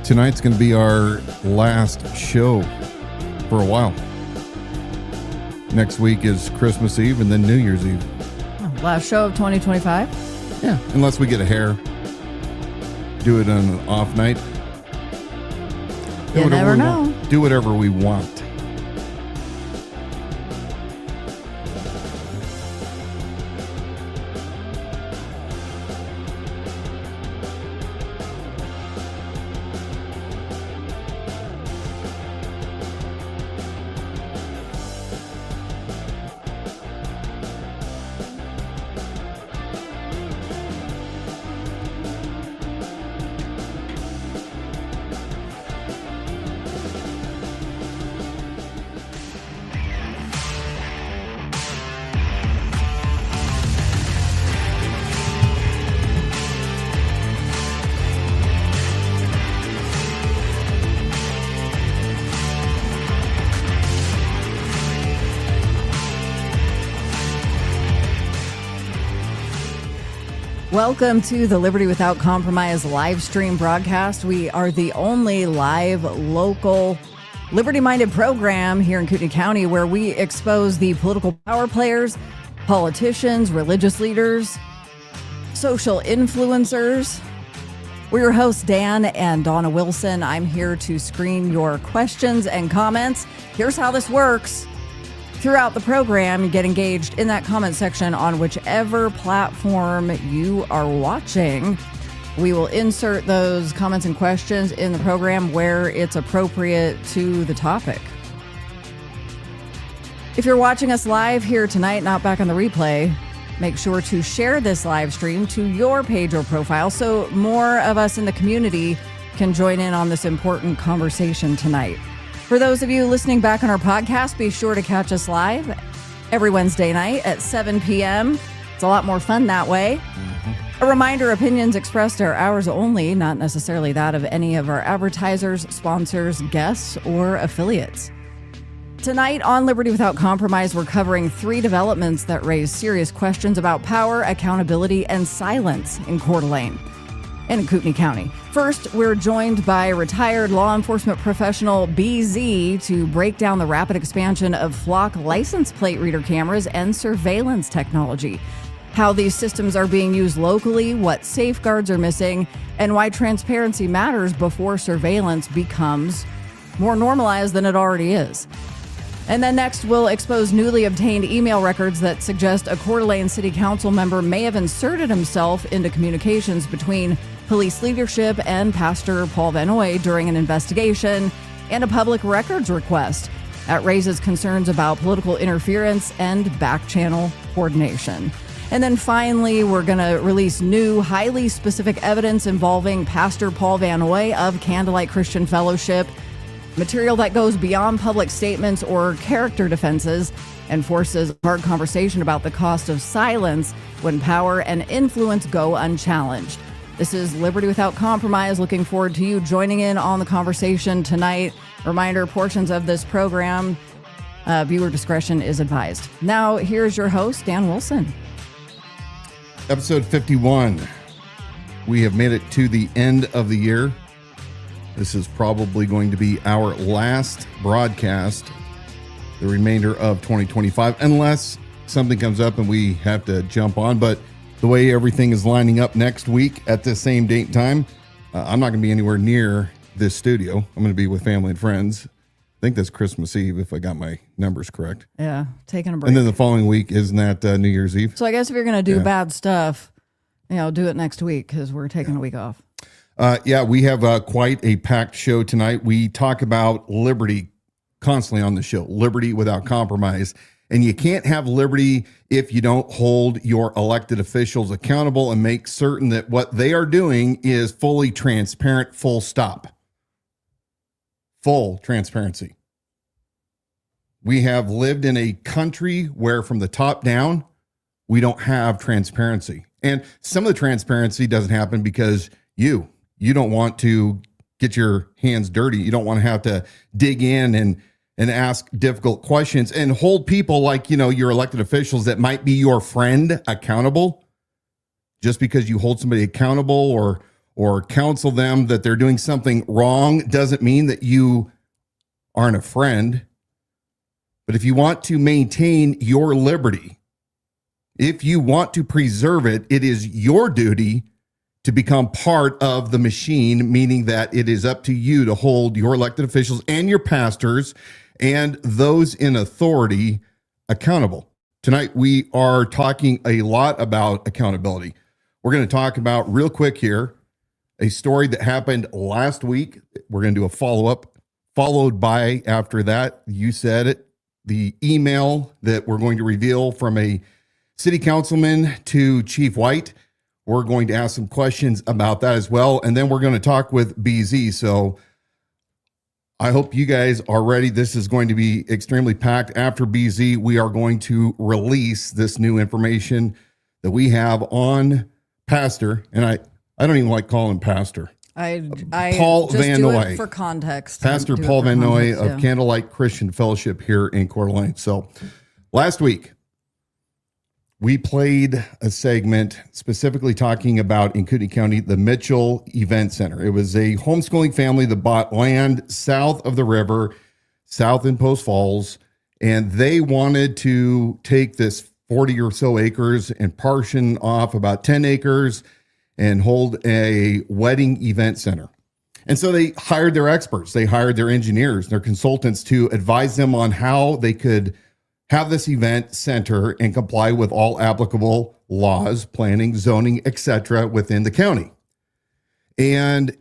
Tonight's going to be our last show for a while. Next week is Christmas Eve and then New Year's Eve. Last show of 2025? Yeah, unless we get a hair. Do it on an off night. You never know. Do whatever we want. Welcome to the Liberty Without Compromise live stream broadcast. We are the only live, local, liberty-minded program here in Kootenai County where we expose the political power players, politicians, religious leaders, social influencers. We're your hosts, Dan and Donna Wilson. I'm here to screen your questions and comments. Here's how this works. Throughout the program, get engaged in that comment section on whichever platform you are watching. We will insert those comments and questions in the program where it's appropriate to the topic. If you're watching us live here tonight, not back on the replay, make sure to share this live stream to your page or profile so more of us in the community can join in on this important conversation tonight. For those of you listening back on our podcast, be sure to catch us live every Wednesday night at 7 p.m. It's a lot more fun that way. A reminder, opinions expressed are ours only, not necessarily that of any of our advertisers, sponsors, guests, or affiliates. Tonight on Liberty Without Compromise, we're covering 3 developments that raise serious questions about power, accountability, and silence in Coeur d'Alene in Kootenai County. First, we're joined by retired law enforcement professional BZ to break down the rapid expansion of flock license plate reader cameras and surveillance technology, how these systems are being used locally, what safeguards are missing, and why transparency matters before surveillance becomes more normalized than it already is. And then next, we'll expose newly obtained email records that suggest a Coeur d'Alene City Council member may have inserted himself into communications between police leadership and Pastor Paul Van Oy during an investigation and a public records request. That raises concerns about political interference and backchannel coordination. And then finally, we're going to release new, highly specific evidence involving Pastor Paul Van Oy of Candlelight Christian Fellowship, material that goes beyond public statements or character defenses and forces a hard conversation about the cost of silence when power and influence go unchallenged. This is Liberty Without Compromise. Looking forward to you joining in on the conversation tonight. Reminder, portions of this program, viewer discretion is advised. Now, here's your host, Dan Wilson. Episode 51. We have made it to the end of the year. This is probably going to be our last broadcast, the remainder of 2025, unless something comes up and we have to jump on. But the way everything is lining up next week at the same date and time, I'm not going to be anywhere near this studio. I'm going to be with family and friends. I think that's Christmas Eve, if I got my numbers correct. Yeah, taking a break. And then the following week, isn't that New Year's Eve? So I guess if you're going to do bad stuff, do it next week because we're taking a week off. We have quite a packed show tonight. We talk about liberty constantly on the show, liberty without compromise. And you can't have liberty if you don't hold your elected officials accountable and make certain that what they are doing is fully transparent, full stop. Full transparency. We have lived in a country where from the top down, we don't have transparency. And some of the transparency doesn't happen because you don't want to get your hands dirty. You don't want to have to dig in and ask difficult questions and hold people like, your elected officials that might be your friend accountable. Just because you hold somebody accountable or counsel them that they're doing something wrong doesn't mean that you aren't a friend. But if you want to maintain your liberty, if you want to preserve it, it is your duty to become part of the machine, meaning that it is up to you to hold your elected officials and your pastors and those in authority accountable. Tonight, we are talking a lot about accountability. We're going to talk about, real quick here, a story that happened last week. We're going to do a follow-up, followed by, after that, you said it, the email that we're going to reveal from a city councilman to Chief White. We're going to ask some questions about that as well. And then we're going to talk with BZ. So I hope you guys are ready. This is going to be extremely packed. After BZ, we are going to release this new information that we have on Pastor. And I don't even like calling him Pastor. I Paul just Van do Noy. it for context. Pastor Do it Paul for Van Noy context, of Candlelight Christian Fellowship here in Coeur d'Alene. So last week, we played a segment specifically talking about, in Kootenai County, the Mitchell Event Center. It was a homeschooling family that bought land south of the river, south in Post Falls, and they wanted to take this 40 or so acres and partition off about 10 acres and hold a wedding event center. And so they hired their experts. They hired their engineers, their consultants to advise them on how they could have this event center and comply with all applicable laws, planning, zoning, etc. within the county. And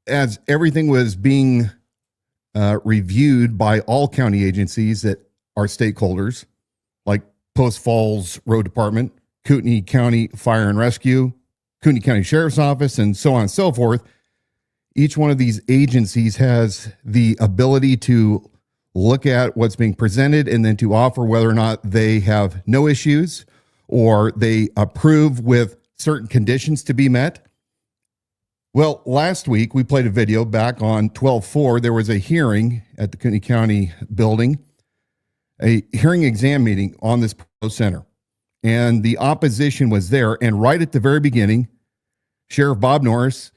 as everything was being reviewed by all county agencies that are stakeholders, like Post Falls Road Department, Kootenai County Fire and Rescue, Kootenai County Sheriff's Office, and so on and so forth, each one of these agencies has the ability to look at what's being presented and then to offer whether or not they have no issues or they approve with certain conditions to be met. Well, last week we played a video back on 12/4. There was a hearing at the Kootenai County building, a hearing exam meeting on this proposed center. And the opposition was there. And right at the very beginning, Sheriff Bob Norris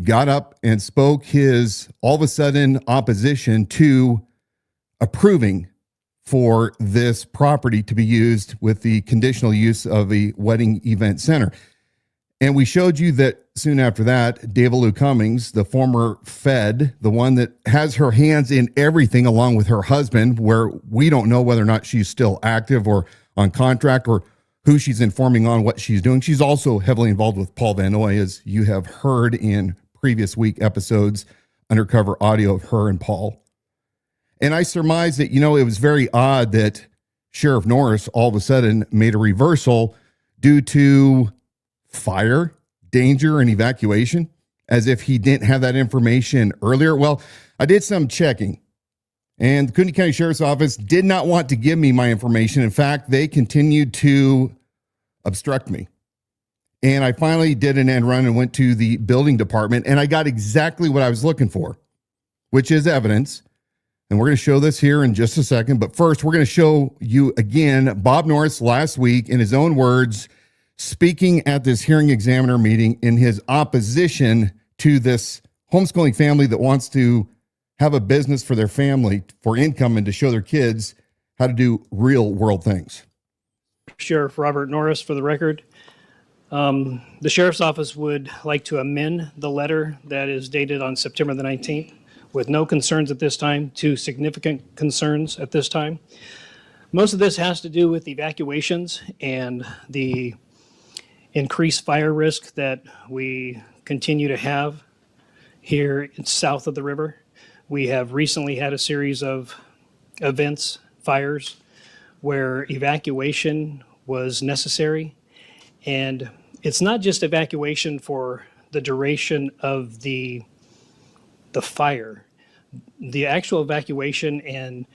got up and spoke his all of a sudden opposition to approving for this property to be used with the conditional use of a wedding event center. And we showed you that soon after that, David Lou Cummings, the former Fed, the one that has her hands in everything along with her husband, where we don't know whether or not she's still active or on contract or who she's informing on what she's doing. She's also heavily involved with Paul Van Noy, as you have heard in previous week episodes, undercover audio of her and Paul. And I surmise that, it was very odd that Sheriff Norris all of a sudden made a reversal due to fire, danger, and evacuation, as if he didn't have that information earlier. Well, I did some checking, and the Kootenai County Sheriff's Office did not want to give me my information. In fact, they continued to obstruct me. And I finally did an end run and went to the building department, and I got exactly what I was looking for, which is evidence. And we're going to show this here in just a second. But first, we're going to show you again Bob Norris last week, in his own words, speaking at this hearing examiner meeting in his opposition to this homeschooling family that wants to have a business for their family, for income, and to show their kids how to do real world things. Sheriff Robert Norris, for the record. The Sheriff's Office would like to amend the letter that is dated on September the 19th with no concerns at this time to significant concerns at this time. Most of this has to do with evacuations and the increased fire risk that we continue to have here south of the river. We have recently had a series of events, fires, where evacuation was necessary. And it's not just evacuation for the duration of the fire. The actual evacuation and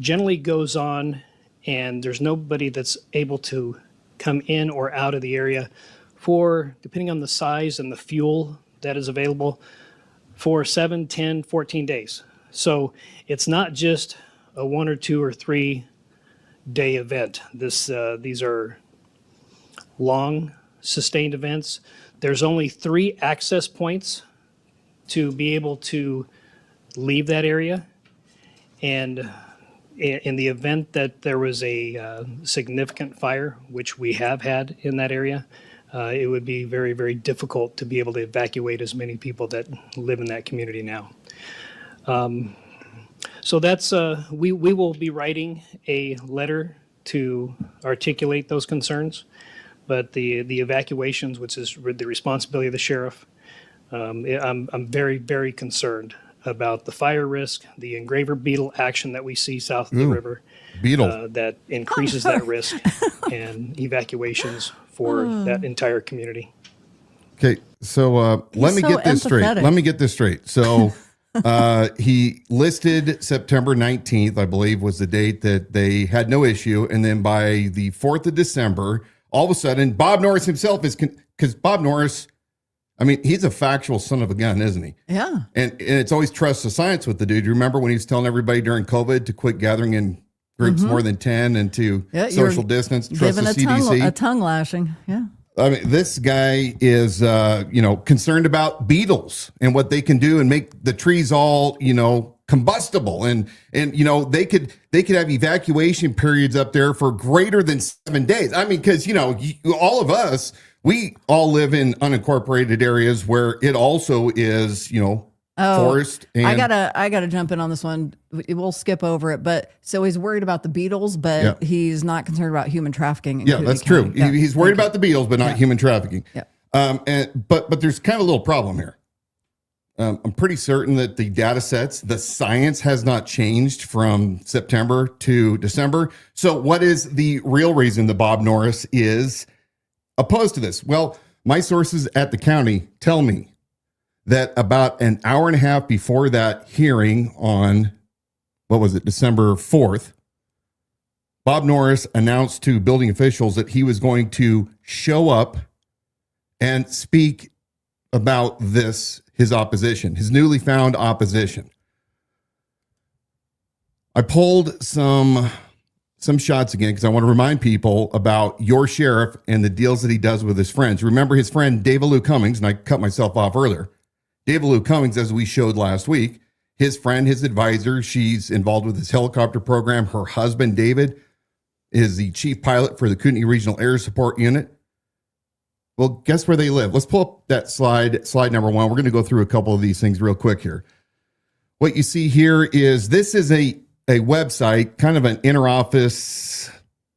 generally goes on, and there's nobody that's able to come in or out of the area for, depending on the size and the fuel that is available, for 7, 10, 14 days. So it's not just a 1 or 2 or 3 day event. These are long, sustained events. There's only 3 access points to be able to leave that area. And in the event that there was a significant fire, which we have had in that area, it would be very, very difficult to be able to evacuate as many people that live in that community now. So that's, we will be writing a letter to articulate those concerns, but the evacuations, which is the responsibility of the sheriff, I'm very, very concerned about the fire risk, the engraver beetle action that we see south of the river, Beetle. that increases that risk, and evacuations for that entire community. Okay, so let me so get this straight. empathetic. Let me get this straight. So he listed September 19th, I believe, was the date that they had no issue. And then by the 4th of December, all of a sudden, Bob Norris himself is, because Bob Norris, I mean, he's a factual son of a gun, isn't he? Yeah. And it's always trust the science with the dude. You remember when he was telling everybody during COVID to quit gathering in groups more than 10 and to social distance, trust the CDC? A tongue lashing. Yeah. I mean, this guy is, concerned about beetles and what they can do and make the trees all, combustible. And they could have evacuation periods up there for greater than 7 days. I mean, because, all of us, we all live in unincorporated areas where it also is, forest. And I gotta jump in on this one. We'll skip over it, but so he's worried about the beetles, but he's not concerned about human trafficking. Yeah, that's true. Yeah. He's worried about the beetles, but not human trafficking. Yeah. But there's kind of a little problem here. I'm pretty certain that the data sets, the science has not changed from September to December. So what is the real reason that Bob Norris is opposed to this? Well, my sources at the county tell me that about an hour and a half before that hearing on, December 4th, Bob Norris announced to building officials that he was going to show up and speak about his opposition, his newly found opposition. I pulled some shots again because I want to remind people about your sheriff and the deals that he does with his friends. Remember his friend David Lou Cummings, and I cut myself off earlier. David Lou Cummings, as we showed last week, his friend, his advisor, she's involved with his helicopter program. Her husband, David, is the chief pilot for the Kootenai Regional Air Support Unit. Well, guess where they live? Let's pull up that slide number 1. We're going to go through a couple of these things real quick here. What you see here is this is a website, kind of an interoffice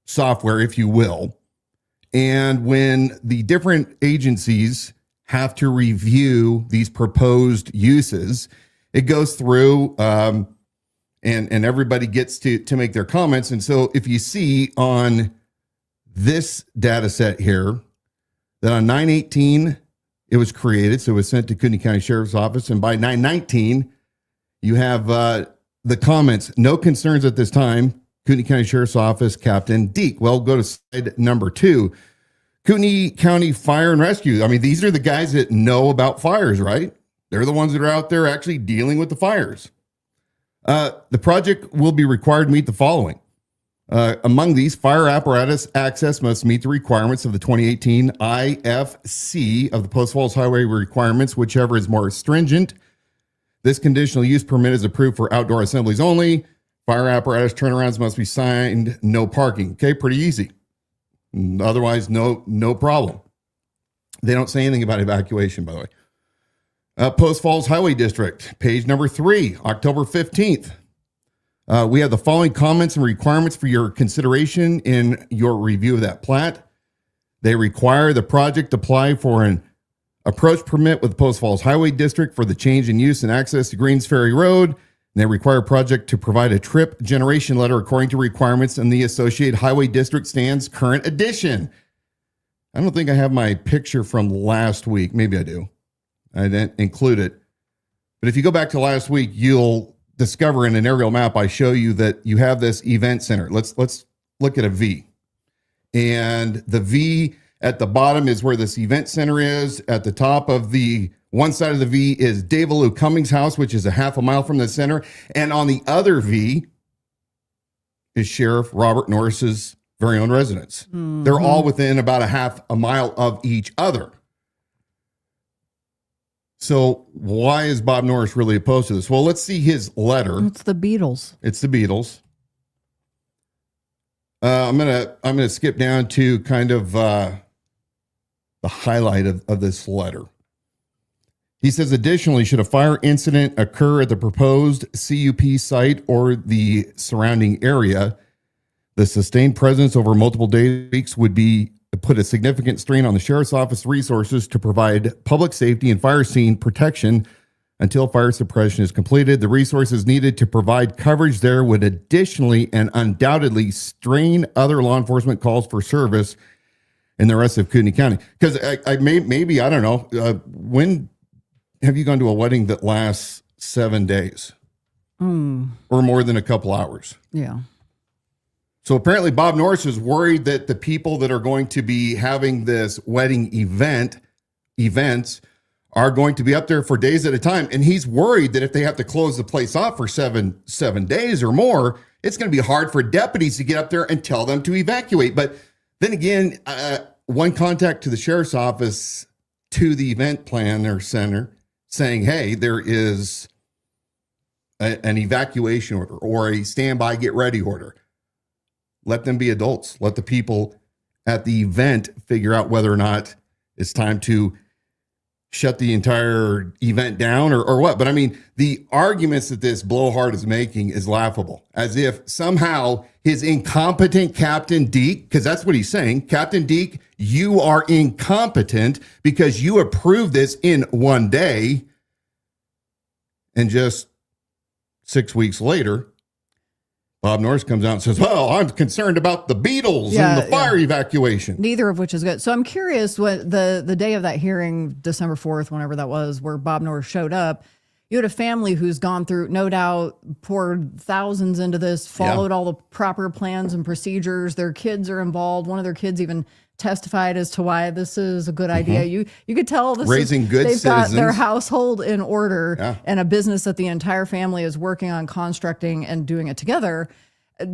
software, if you will. And when the different agencies have to review these proposed uses, it goes through and everybody gets to make their comments. And so if you see on this data set here that on 9/18 it was created, so it was sent to Kootenai County Sheriff's Office, and by 9/19 you have the comments, no concerns at this time, Kootenai County Sheriff's Office, Captain Deke. Well, go to slide number 2. Kootenai County Fire and Rescue. I mean, these are the guys that know about fires, right? They're the ones that are out there actually dealing with the fires. The project will be required to meet the following. Among these, fire apparatus access must meet the requirements of the 2018 IFC of the Post Falls Highway requirements, whichever is more stringent. This conditional use permit is approved for outdoor assemblies only. Fire apparatus turnarounds must be signed, no parking. Okay, pretty easy. Otherwise, no problem. They don't say anything about evacuation, by the way. Post Falls Highway District, page number 3, October 15th. We have the following comments and requirements for your consideration in your review of that plat. They require the project apply for an approach permit with the Post Falls Highway District for the change in use and access to Greens Ferry Road. And they require a project to provide a trip generation letter according to requirements in the Associated Highway District Stands Current Edition. I don't think I have my picture from last week. Maybe I do. I didn't include it. But if you go back to last week, you'll discover in an aerial map, I show you that you have this event center. Let's look at a V. And the V at the bottom is where this event center is. At the top of the one side of the V is David Lou Cummings' house, which is a half a mile from the center. And on the other V is Sheriff Robert Norris's very own residence. Mm-hmm. They're all within about a half a mile of each other. So why is Bob Norris really opposed to this? Well, let's see his letter. It's the Beatles. It's the Beatles. I'm gonna skip down to kind of the highlight of this letter. He says, additionally, should a fire incident occur at the proposed CUP site or the surrounding area, the sustained presence over multiple days, weeks would be put a significant strain on the sheriff's office resources to provide public safety and fire scene protection until fire suppression is completed. The resources needed to provide coverage there would additionally and undoubtedly strain other law enforcement calls for service in the rest of Kootenai County. Because I don't know, when have you gone to a wedding that lasts 7 days or more than a couple hours? Yeah. So apparently Bob Norris is worried that the people that are going to be having this wedding events are going to be up there for days at a time. And he's worried that if they have to close the place off for seven days or more, it's going to be hard for deputies to get up there and tell them to evacuate. But then again, one contact to the sheriff's office to the event planner center saying, hey, there is an evacuation order or a standby get ready order. Let them be adults. Let the people at the event figure out whether or not it's time to shut the entire event down or what. But I mean, the arguments that this blowhard is making is laughable, as if somehow his incompetent Captain Deke, because that's what he's saying, Captain Deke, you are incompetent because you approved this in one day. And just 6 weeks later, Bob Norris comes out and says, well, I'm concerned about the Beatles and the fire evacuation. Neither of which is good. So I'm curious what the day of that hearing, December 4th, whenever that was, where Bob Norris showed up, you had a family who's gone through, no doubt, poured thousands into this, followed all the proper plans and procedures. Their kids are involved. One of their kids even testified as to why this is a good idea. You could tell this raising good they've citizens. got their household in order and a business that the entire family is working on constructing and doing it together.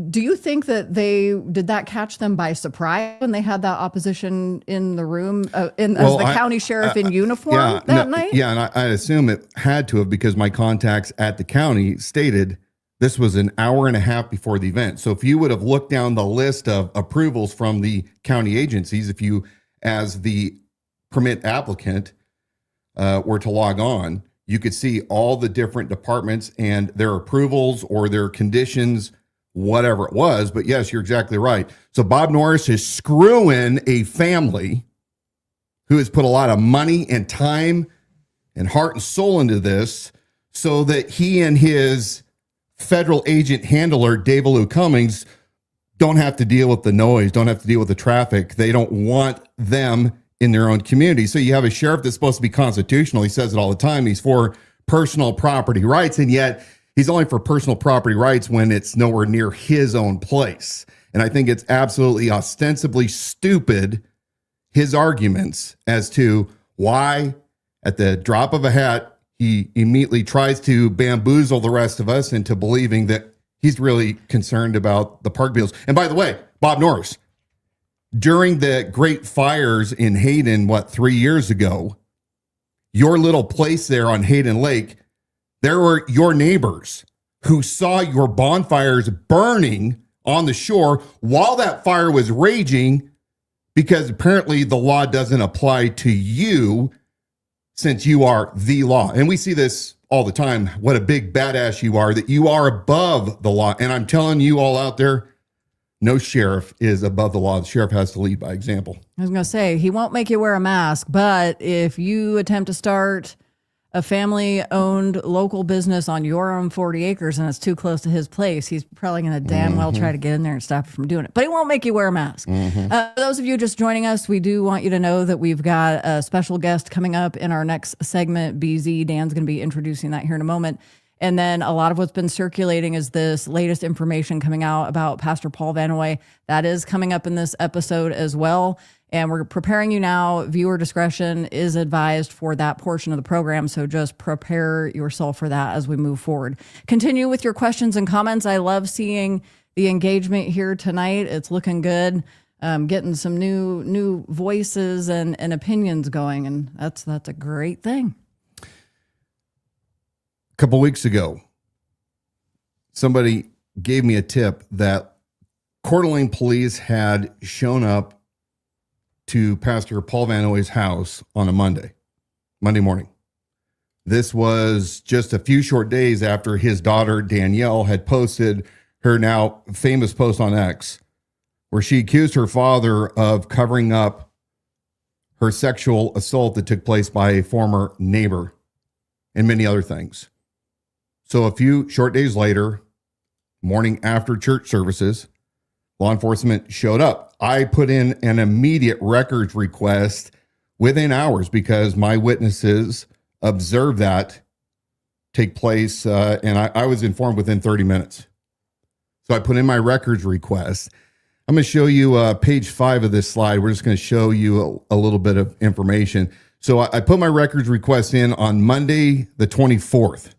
Do you think that did that catch them by surprise when they had that opposition in the room as the county sheriff in uniform that night? Yeah, and I assume it had to have, because my contacts at the county stated this was an hour and a half before the event. So if you would have looked down the list of approvals from the county agencies, if you, as the permit applicant, were to log on, you could see all the different departments and their approvals or their conditions, whatever it was. But yes, you're exactly right. So Bob Norris is screwing a family who has put a lot of money and time and heart and soul into this so that he and his federal agent handler, David Lou Cummings, don't have to deal with the noise, don't have to deal with the traffic. They don't want them in their own community. So you have a sheriff that's supposed to be constitutional. He says it all the time. He's for personal property rights, and yet he's only for personal property rights when it's nowhere near his own place. And I think it's absolutely ostensibly stupid, his arguments as to why at the drop of a hat, he immediately tries to bamboozle the rest of us into believing that he's really concerned about the park bills. And by the way, Bob Norris, during the great fires in Hayden, 3 years ago, your little place there on Hayden Lake, there were your neighbors who saw your bonfires burning on the shore while that fire was raging, because apparently the law doesn't apply to you since you are the law. And we see this all the time, what a big badass you are, that you are above the law. And I'm telling you all out there, no sheriff is above the law. The sheriff has to lead by example. I was going to say, he won't make you wear a mask, but if you attempt to start a family-owned local business on your own 40 acres and it's too close to his place, he's probably going to damn well try to get in there and stop you from doing it. But he won't make you wear a mask. For those of you just joining us, we do want you to know that we've got a special guest coming up in our next segment, BZ. Dan's going to be introducing that here in a moment. And then a lot of what's been circulating is this latest information coming out about Pastor Paul Vanaway. That is coming up in this episode as well. And we're preparing you now. Viewer discretion is advised for that portion of the program, so just prepare yourself for that as we move forward. Continue with your questions and comments. I love seeing the engagement here tonight. It's looking good. Getting some new voices and opinions going, and that's a great thing. couple weeks ago, somebody gave me a tip that Coeur d'Alene police had shown up to Pastor Paul Van Oy's house on a Monday morning. This was just a few short days after his daughter Danielle had posted her now famous post on X, where she accused her father of covering up her sexual assault that took place by a former neighbor and many other things. So a few short days later, morning after church services, law enforcement showed up. I put in an immediate records request within hours because my witnesses observed that take place, and I was informed within 30 minutes. So I put in my records request. I'm going to show you page 5 of this slide. We're just going to show you a little bit of information. So I put my records request in on Monday, the 24th.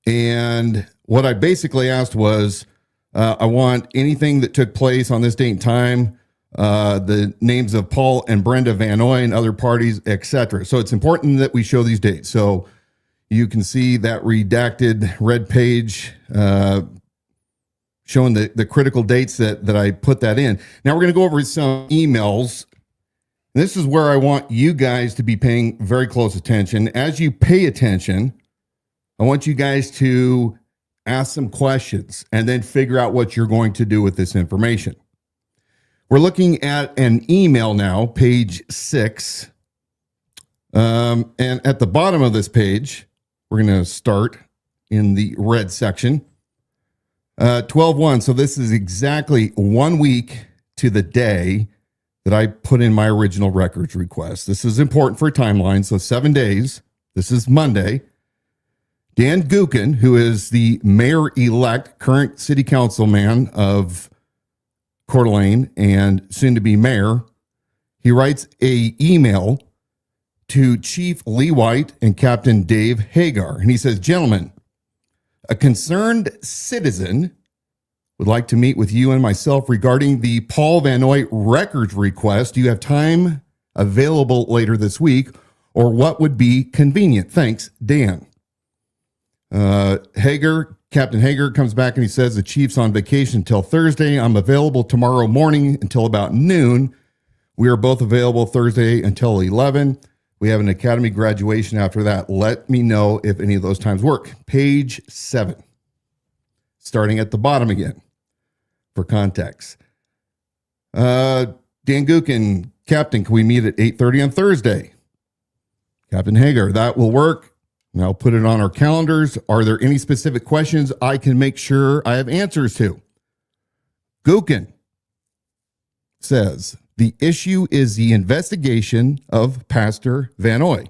And what I basically asked was, I want anything that took place on this date and time, the names of Paul and Brenda Van Oy and other parties, etc. So it's important that we show these dates. So you can see that redacted red page showing the critical dates that I put that in. Now we're going to go over some emails. This is where I want you guys to be paying very close attention. As you pay attention, I want you guys to ask some questions and then figure out what you're going to do with this information. We're looking at an email now, page 6. And at the bottom of this page, we're going to start in the red section. 12/1. So this is exactly 1 week to the day that I put in my original records request. This is important for a timeline. So 7 days. This is Monday. Dan Gookin, who is the mayor-elect, current city councilman of Coeur d'Alene and soon to be mayor, he writes a email to Chief Lee White and Captain Dave Hagar. And he says, "Gentlemen, a concerned citizen would like to meet with you and myself regarding the Paul Van Oy records request. Do you have time available later this week, or what would be convenient? Thanks, Dan." Captain Hagar comes back and he says, "The chief's on vacation until Thursday. I'm available tomorrow morning until about noon. We are both available Thursday until 11. We have an academy graduation after that. Let me know if any of those times work." Page 7. Starting at the bottom again for context. Dan Gookin, Captain, can we meet at 8:30 on Thursday? Captain Hagar, that will work. And I'll put it on our calendars. Are there any specific questions I can make sure I have answers to? Gookin says, "The issue is the investigation of Pastor Van Oy.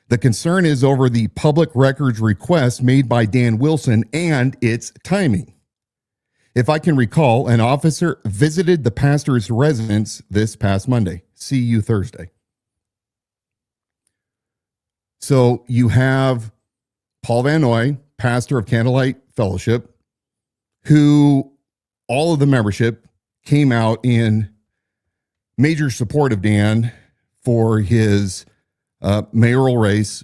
The concern is over the public records request made by Dan Wilson and its timing. If I can recall, an officer visited the pastor's residence this past Monday. See you Thursday." So you have Paul Van Oy, pastor of Candlelight Fellowship, who all of the membership came out in major support of Dan for his mayoral race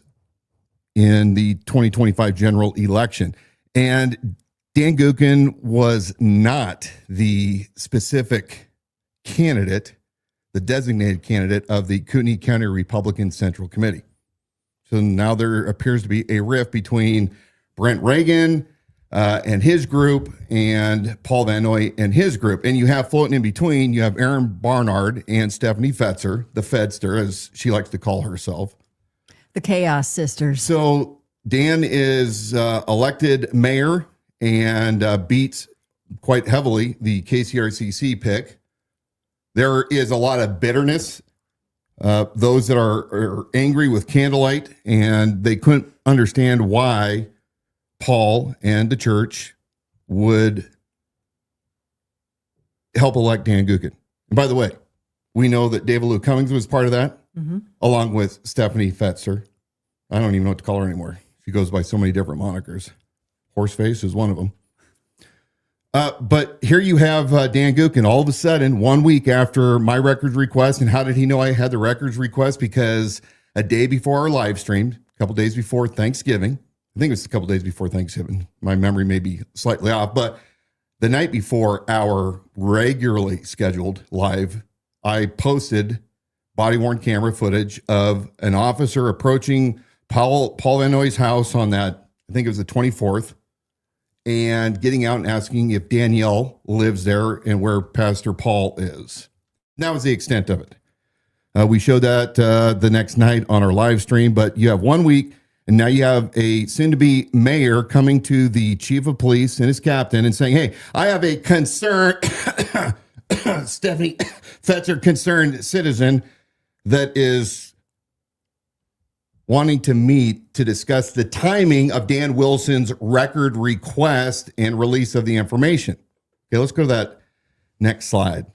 in the 2025 general election. And Dan Gookin was not the specific candidate, the designated candidate of the Kootenai County Republican Central Committee. So now there appears to be a rift between Brent Reagan and his group and Paul Van Oy and his group. And you have floating in between, you have Erin Barnard and Stephanie Fetzer, the Fedster, as she likes to call herself. The Chaos Sisters. So Dan is elected mayor and beats quite heavily the KCRCC pick. There is a lot of bitterness. Those that are angry with Candlelight, and they couldn't understand why Paul and the church would help elect Dan Gookin. And by the way, we know that David Lou Cummings was part of that, along with Stephanie Fetzer. I don't even know what to call her anymore. She goes by so many different monikers. Horseface is one of them. But here you have Dan Gookin all of a sudden 1 week after my records request. And how did he know I had the records request? Because a day before our live stream, a couple days before Thanksgiving, I think it was a couple days before Thanksgiving. My memory may be slightly off, but the night before our regularly scheduled live, I posted body-worn camera footage of an officer approaching Paul Van Noy's house on that, I think it was the 24th, and getting out and asking if Danielle lives there and where Pastor Paul is. And that was the extent of it. We showed that the next night on our live stream, but you have 1 week, and now you have a soon-to-be mayor coming to the chief of police and his captain and saying, hey, I have a concerned, Stephanie Fetzer, concerned citizen that is wanting to meet to discuss the timing of Dan Wilson's record request and release of the information. Okay, let's go to that next slide.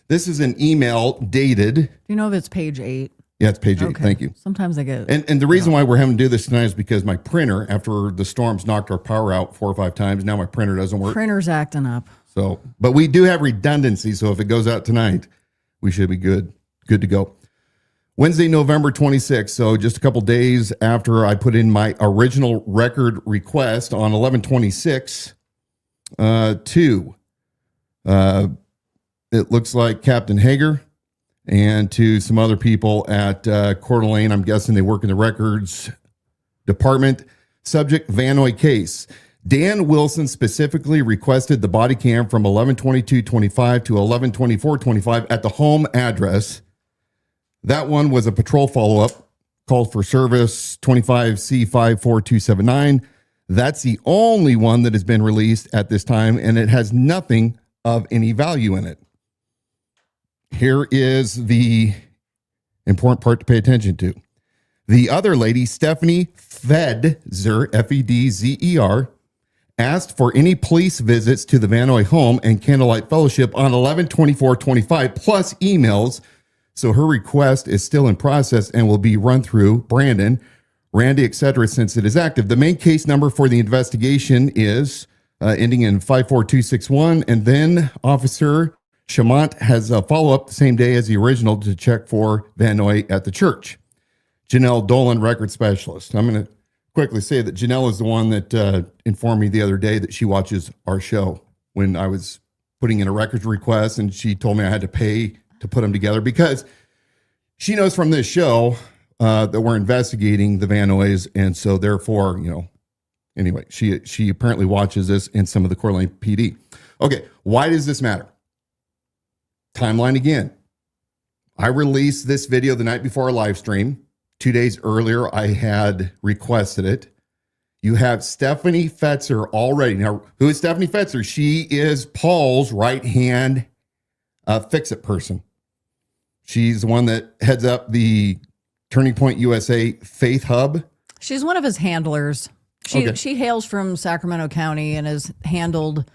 This is an email dated. Do you know if it's page 8? Yeah, it's page 8. Okay. Thank you. Sometimes I get. And the reason why we're having to do this tonight is because my printer, after the storms knocked our power out 4 or 5 times, now my printer doesn't work. Printer's acting up. So, but we do have redundancy. So if it goes out tonight, we should be good to go. Wednesday, November 26th. So just a couple days after I put in my original record request on 11/26, it looks like Captain Hager and to some other people at Coeur d'Alene. I'm guessing they work in the records department. Subject, Van Noy case. Dan Wilson specifically requested the body cam from 11/22/25 to 11/24/25 at the home address. That one was a patrol follow-up, called for service 25C54279. That's the only one that has been released at this time, and it has nothing of any value in it. Here is the important part to pay attention to. The other lady, Stephanie Fedzer, Fedzer, asked for any police visits to the Van Noy home and Candlelight Fellowship on 11/24/25, plus emails. So her request is still in process and will be run through Brandon, Randy, etc., since it is active. The main case number for the investigation is ending in 54261, and then Officer Chamont has a follow-up the same day as the original to check for Van Noy at the church. Janelle Dolan, record specialist. I'm going to quickly say that Janelle is the one that informed me the other day that she watches our show when I was putting in a records request, and she told me I had to pay to put them together because she knows from this show that we're investigating the Van Noys, and so therefore, anyway, she apparently watches this in some of the Coeur d'Alene PD. Okay, why does this matter? Timeline again. I released this video the night before our live stream. 2 days earlier, I had requested it. You have Stephanie Fetzer already. Now, who is Stephanie Fetzer? She is Paul's right-hand fix-it person. She's the one that heads up the Turning Point USA Faith Hub. She's one of his handlers. She hails from Sacramento County and has handled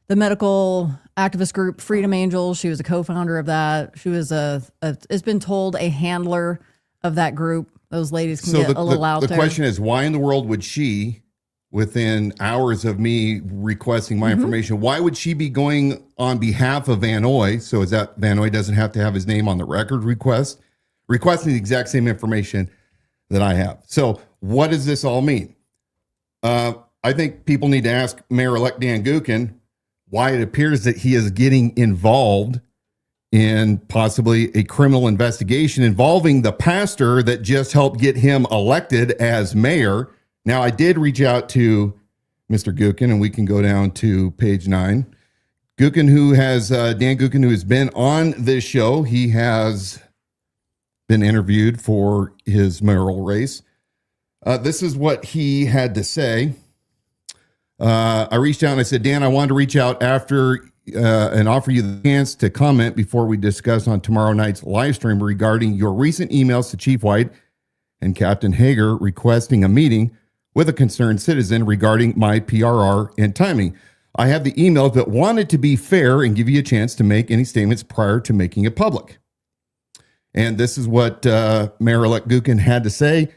the medical activist group Freedom Angels. She was a co-founder of that. She was it's been told, a handler of that group. Those ladies can get a little out there. The question is, why in the world would she, within hours of me requesting my information, why would she be going on behalf of Van Noy? So is that Van Noy doesn't have to have his name on the record request, requesting the exact same information that I have. So what does this all mean? I think people need to ask Mayor-elect Dan Gookin why it appears that he is getting involved in possibly a criminal investigation involving the pastor that just helped get him elected as mayor. Now, I did reach out to Mr. Gookin, and we can go down to page 9. Gookin, Dan Gookin, who has been on this show, he has been interviewed for his mayoral race. This is what he had to say. I reached out and I said, Dan, I wanted to reach out after and offer you the chance to comment before we discuss on tomorrow night's live stream regarding your recent emails to Chief White and Captain Hager requesting a meeting with a concerned citizen regarding my PRR and timing. I have the email but wanted to be fair and give you a chance to make any statements prior to making it public. And this is what Mayor-elect Gookin had to say.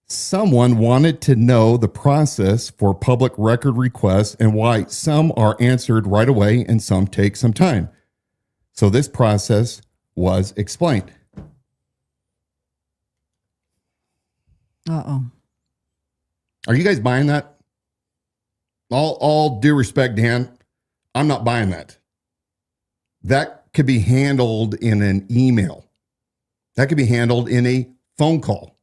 Someone wanted to know the process for public record requests and why some are answered right away and some take some time. So this process was explained. Uh-oh. Are you guys buying that? All due respect, Dan, I'm not buying that. That could be handled in an email. That could be handled in a phone call.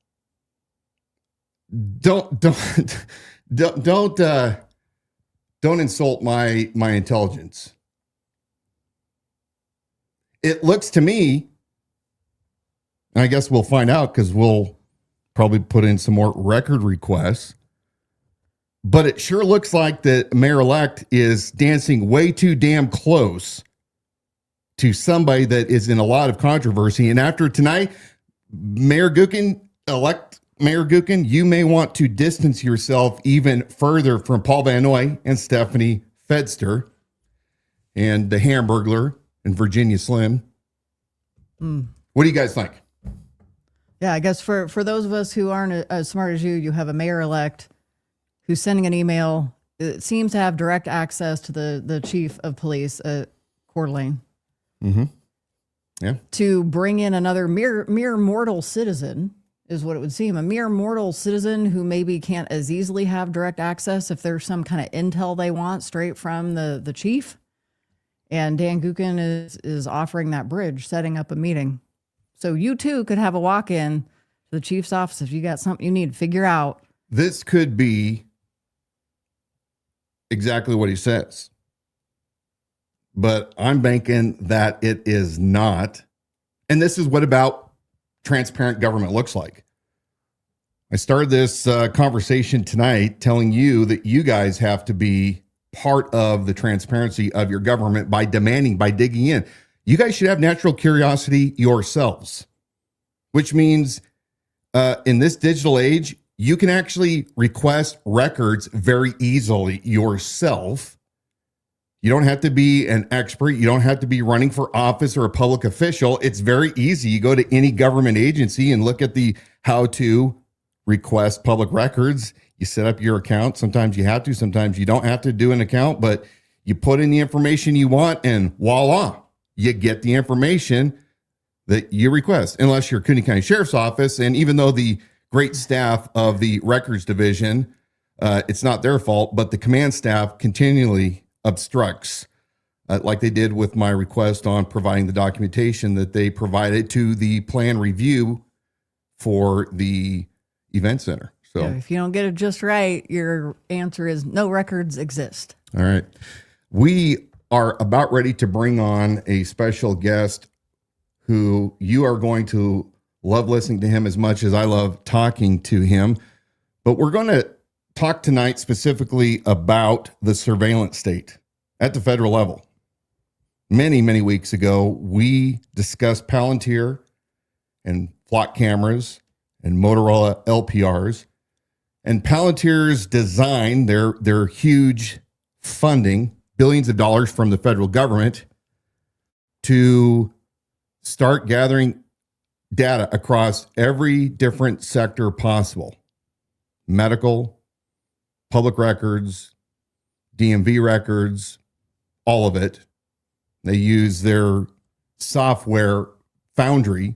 Don't insult my intelligence. It looks to me, and I guess we'll find out because we'll probably put in some more record requests, but it sure looks like the mayor-elect is dancing way too damn close to somebody that is in a lot of controversy. And after tonight, elect Mayor Gookin, you may want to distance yourself even further from Paul Van Noy and Stephanie Fedster and the Hamburglar and Virginia Slim. What do you guys think? Yeah, I guess for those of us who aren't as smart as you, you have a mayor-elect who's sending an email. It seems to have direct access to the chief of police at Coeur d'Alene. Mm-hmm. Yeah. To bring in another mere mortal citizen is what it would seem. A mere mortal citizen who maybe can't as easily have direct access if there's some kind of intel they want straight from the chief. And Dan Gookin is offering that bridge, setting up a meeting. So you too could have a walk-in to the chief's office if you got something you need to figure out. This could be exactly what he says. But I'm banking that it is not. And this is what about transparent government looks like. I started this conversation tonight telling you that you guys have to be part of the transparency of your government by demanding, by digging in. You guys should have natural curiosity yourselves, which means in this digital age, you can actually request records very easily yourself. You don't have to be an expert. You don't have to be running for office or a public official. It's very easy. You go to any government agency and look at the how to request public records. You set up your account. Sometimes you have to, sometimes you don't have to do an account, but you put in the information you want and voila, you get the information that you request, unless you're Cooney County Sheriff's Office. And even though the great staff of the records division, it's not their fault, but the command staff continually obstructs, like they did with my request on providing the documentation that they provided to the plan review for the event center. So yeah, if you don't get it just right, your answer is no records exist. All right. We are about ready to bring on a special guest who you are going to love listening to him as much as I love talking to him. But we're going to talk tonight specifically about the surveillance state at the federal level. Many, many weeks ago, we discussed Palantir and flock cameras and Motorola LPRs. And Palantir's design, their huge funding, billions of dollars from the federal government to start gathering data across every different sector possible. Medical, public records, DMV records, all of it. They use their software foundry.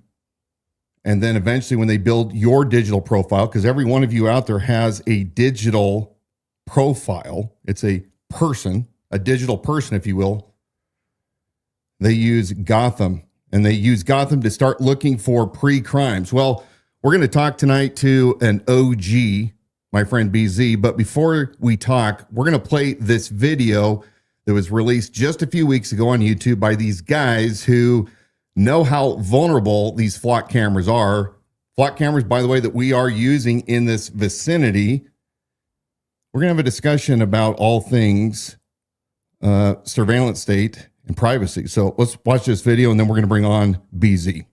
And then eventually when they build your digital profile, because every one of you out there has a digital profile, it's a person, a digital person, if you will. They use Gotham, and they use Gotham to start looking for pre-crimes. Well, we're going to talk tonight to an OG, my friend BZ. But before we talk, we're going to play this video that was released just a few weeks ago on YouTube by these guys who know how vulnerable these flock cameras are. Flock cameras, by the way, that we are using in this vicinity. We're going to have a discussion about all things surveillance state and privacy. So let's watch this video, and then we're going to bring on BZ.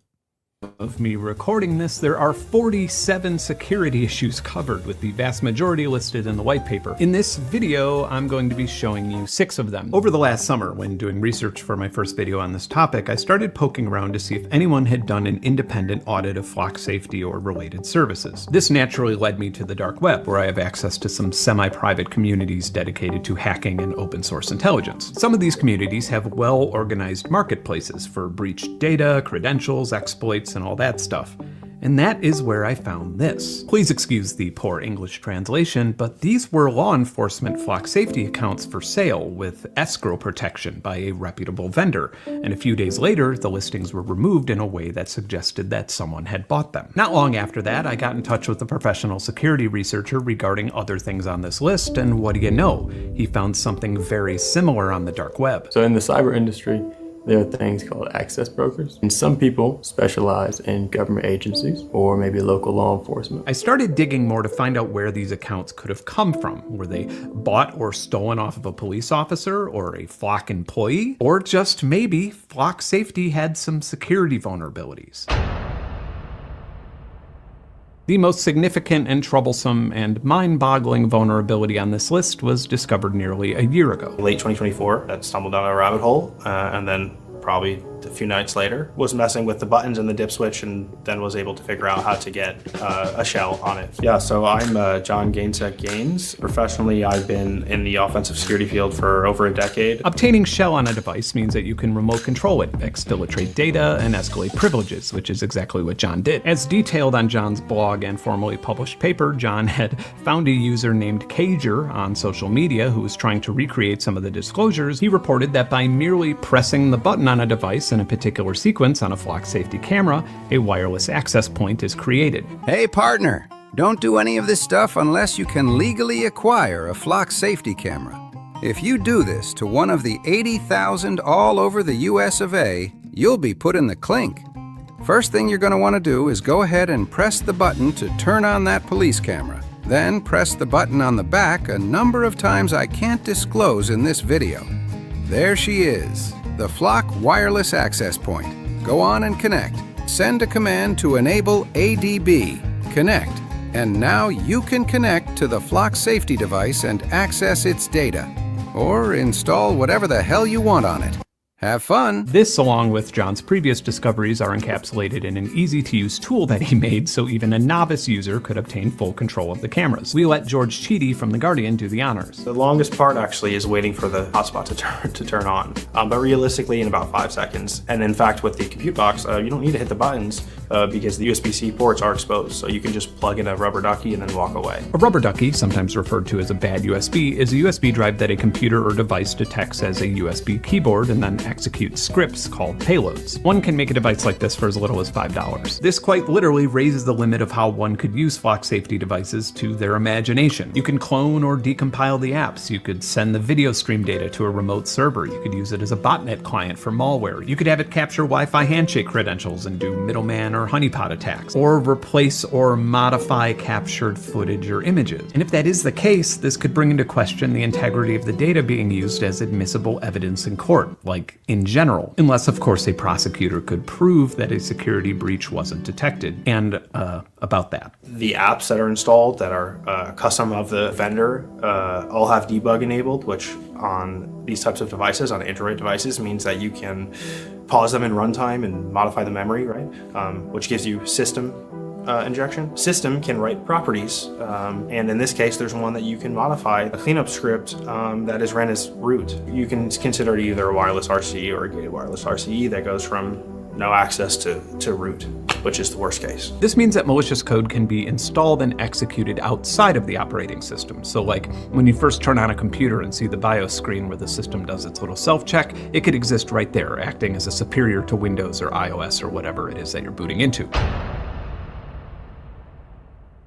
Of me recording this, there are 47 security issues covered, with the vast majority listed in the white paper. In this video, I'm going to be showing you 6 of them. Over the last summer, when doing research for my first video on this topic, I started poking around to see if anyone had done an independent audit of flock safety or related services. This naturally led me to the dark web, where I have access to some semi-private communities dedicated to hacking and open source intelligence. Some of these communities have well-organized marketplaces for breached data, credentials, exploits, and all that stuff. And that is where I found this. Please excuse the poor English translation, but these were law enforcement flock safety accounts for sale with escrow protection by a reputable vendor. And a few days later, the listings were removed in a way that suggested that someone had bought them. Not long after that, I got in touch with a professional security researcher regarding other things on this list, and what do you know? He found something very similar on the dark web. So in the cyber industry, there are things called access brokers, and some people specialize in government agencies or maybe local law enforcement. I started digging more to find out where these accounts could have come from. Were they bought or stolen off of a police officer or a flock employee? Or just maybe flock safety had some security vulnerabilities. The most significant and troublesome and mind-boggling vulnerability on this list was discovered nearly a year ago. Late 2024, I stumbled down a rabbit hole, and then probably a few nights later, was messing with the buttons and the dip switch, and then was able to figure out how to get a shell on it. Yeah, so I'm John Gainsek Gaines. Professionally, I've been in the offensive security field for over a decade. Obtaining shell on a device means that you can remote control it, exfiltrate data, and escalate privileges, which is exactly what John did. As detailed on John's blog and formerly published paper, John had found a user named Cager on social media who was trying to recreate some of the disclosures. He reported that by merely pressing the button on a device in a particular sequence on a flock safety camera, a wireless access point is created. Hey partner, don't do any of this stuff unless you can legally acquire a flock safety camera. If you do this to one of the 80,000 all over the US of A, you'll be put in the clink. First thing you're going to want to do is go ahead and press the button to turn on that police camera. Then press the button on the back a number of times I can't disclose in this video. There she is. The flock wireless access point. Go on and connect. Send a command to enable ADB. Connect. And now you can connect to the flock safety device and access its data. Or install whatever the hell you want on it. Have fun! This, along with John's previous discoveries, are encapsulated in an easy-to-use tool that he made so even a novice user could obtain full control of the cameras. We let George Cheedy from The Guardian do the honors. The longest part actually is waiting for the hotspot to turn on, but realistically in about 5 seconds. And in fact, with the compute box, you don't need to hit the buttons because the USB-C ports are exposed, so you can just plug in a rubber ducky and then walk away. A rubber ducky, sometimes referred to as a bad USB, is a USB drive that a computer or device detects as a USB keyboard and then execute scripts called payloads. One can make a device like this for as little as $5. This quite literally raises the limit of how one could use flock safety devices to their imagination. You can clone or decompile the apps. You could send the video stream data to a remote server. You could use it as a botnet client for malware. You could have it capture Wi-Fi handshake credentials and do middleman or honeypot attacks, or replace or modify captured footage or images. And if that is the case, this could bring into question the integrity of the data being used as admissible evidence in court, like in general, unless of course a prosecutor could prove that a security breach wasn't detected. And about that. The apps that are installed that are custom of the vendor all have debug enabled, which on these types of devices, on Android devices, means that you can pause them in runtime and modify the memory, right? Which gives you system injection. System can write properties, and in this case, there's one that you can modify, a cleanup script that is ran as root. You can consider it either a wireless RCE or a gated wireless RCE that goes from no access to root, which is the worst case. This means that malicious code can be installed and executed outside of the operating system. So like when you first turn on a computer and see the BIOS screen where the system does its little self-check, it could exist right there, acting as a superior to Windows or iOS or whatever it is that you're booting into.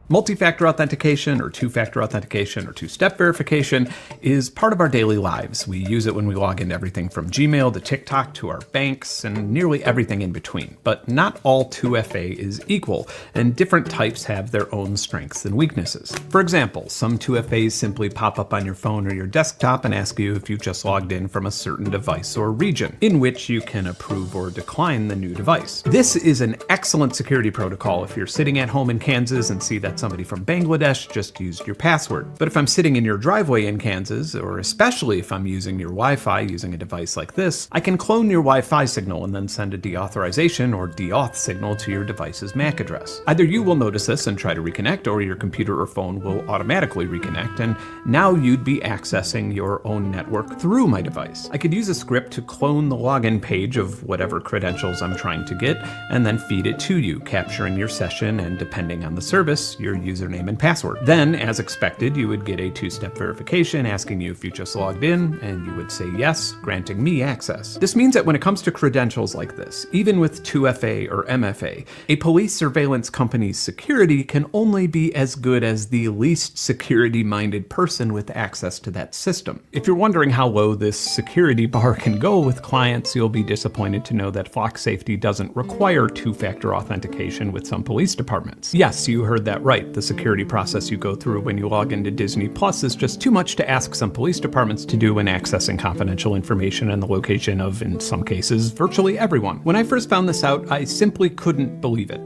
Multi-factor authentication or two-factor authentication or two-step verification is part of our daily lives. We use it when we log into everything from Gmail to TikTok to our banks and nearly everything in between. But not all 2FA is equal, and different types have their own strengths and weaknesses. For example, some 2FAs simply pop up on your phone or your desktop and ask you if you just logged in from a certain device or region, in which you can approve or decline the new device. This is an excellent security protocol if you're sitting at home in Kansas and see that met somebody from Bangladesh, just used your password. But if I'm sitting in your driveway in Kansas, or especially if I'm using your Wi-Fi using a device like this, I can clone your Wi-Fi signal and then send a deauthorization or deauth signal to your device's MAC address. Either you will notice this and try to reconnect, or your computer or phone will automatically reconnect, and now you'd be accessing your own network through my device. I could use a script to clone the login page of whatever credentials I'm trying to get, and then feed it to you, capturing your session and, depending on the service, your username and password. Then, as expected, you would get a two-step verification asking you if you just logged in, and you would say yes, granting me access. This means that when it comes to credentials like this, even with 2FA or MFA, a police surveillance company's security can only be as good as the least security-minded person with access to that system. If you're wondering how low this security bar can go with clients, you'll be disappointed to know that Flock Safety doesn't require two-factor authentication with some police departments. Yes, you heard that right. The security process you go through when you log into Disney Plus is just too much to ask some police departments to do when accessing confidential information and the location of, in some cases, virtually everyone. When I first found this out, I simply couldn't believe it.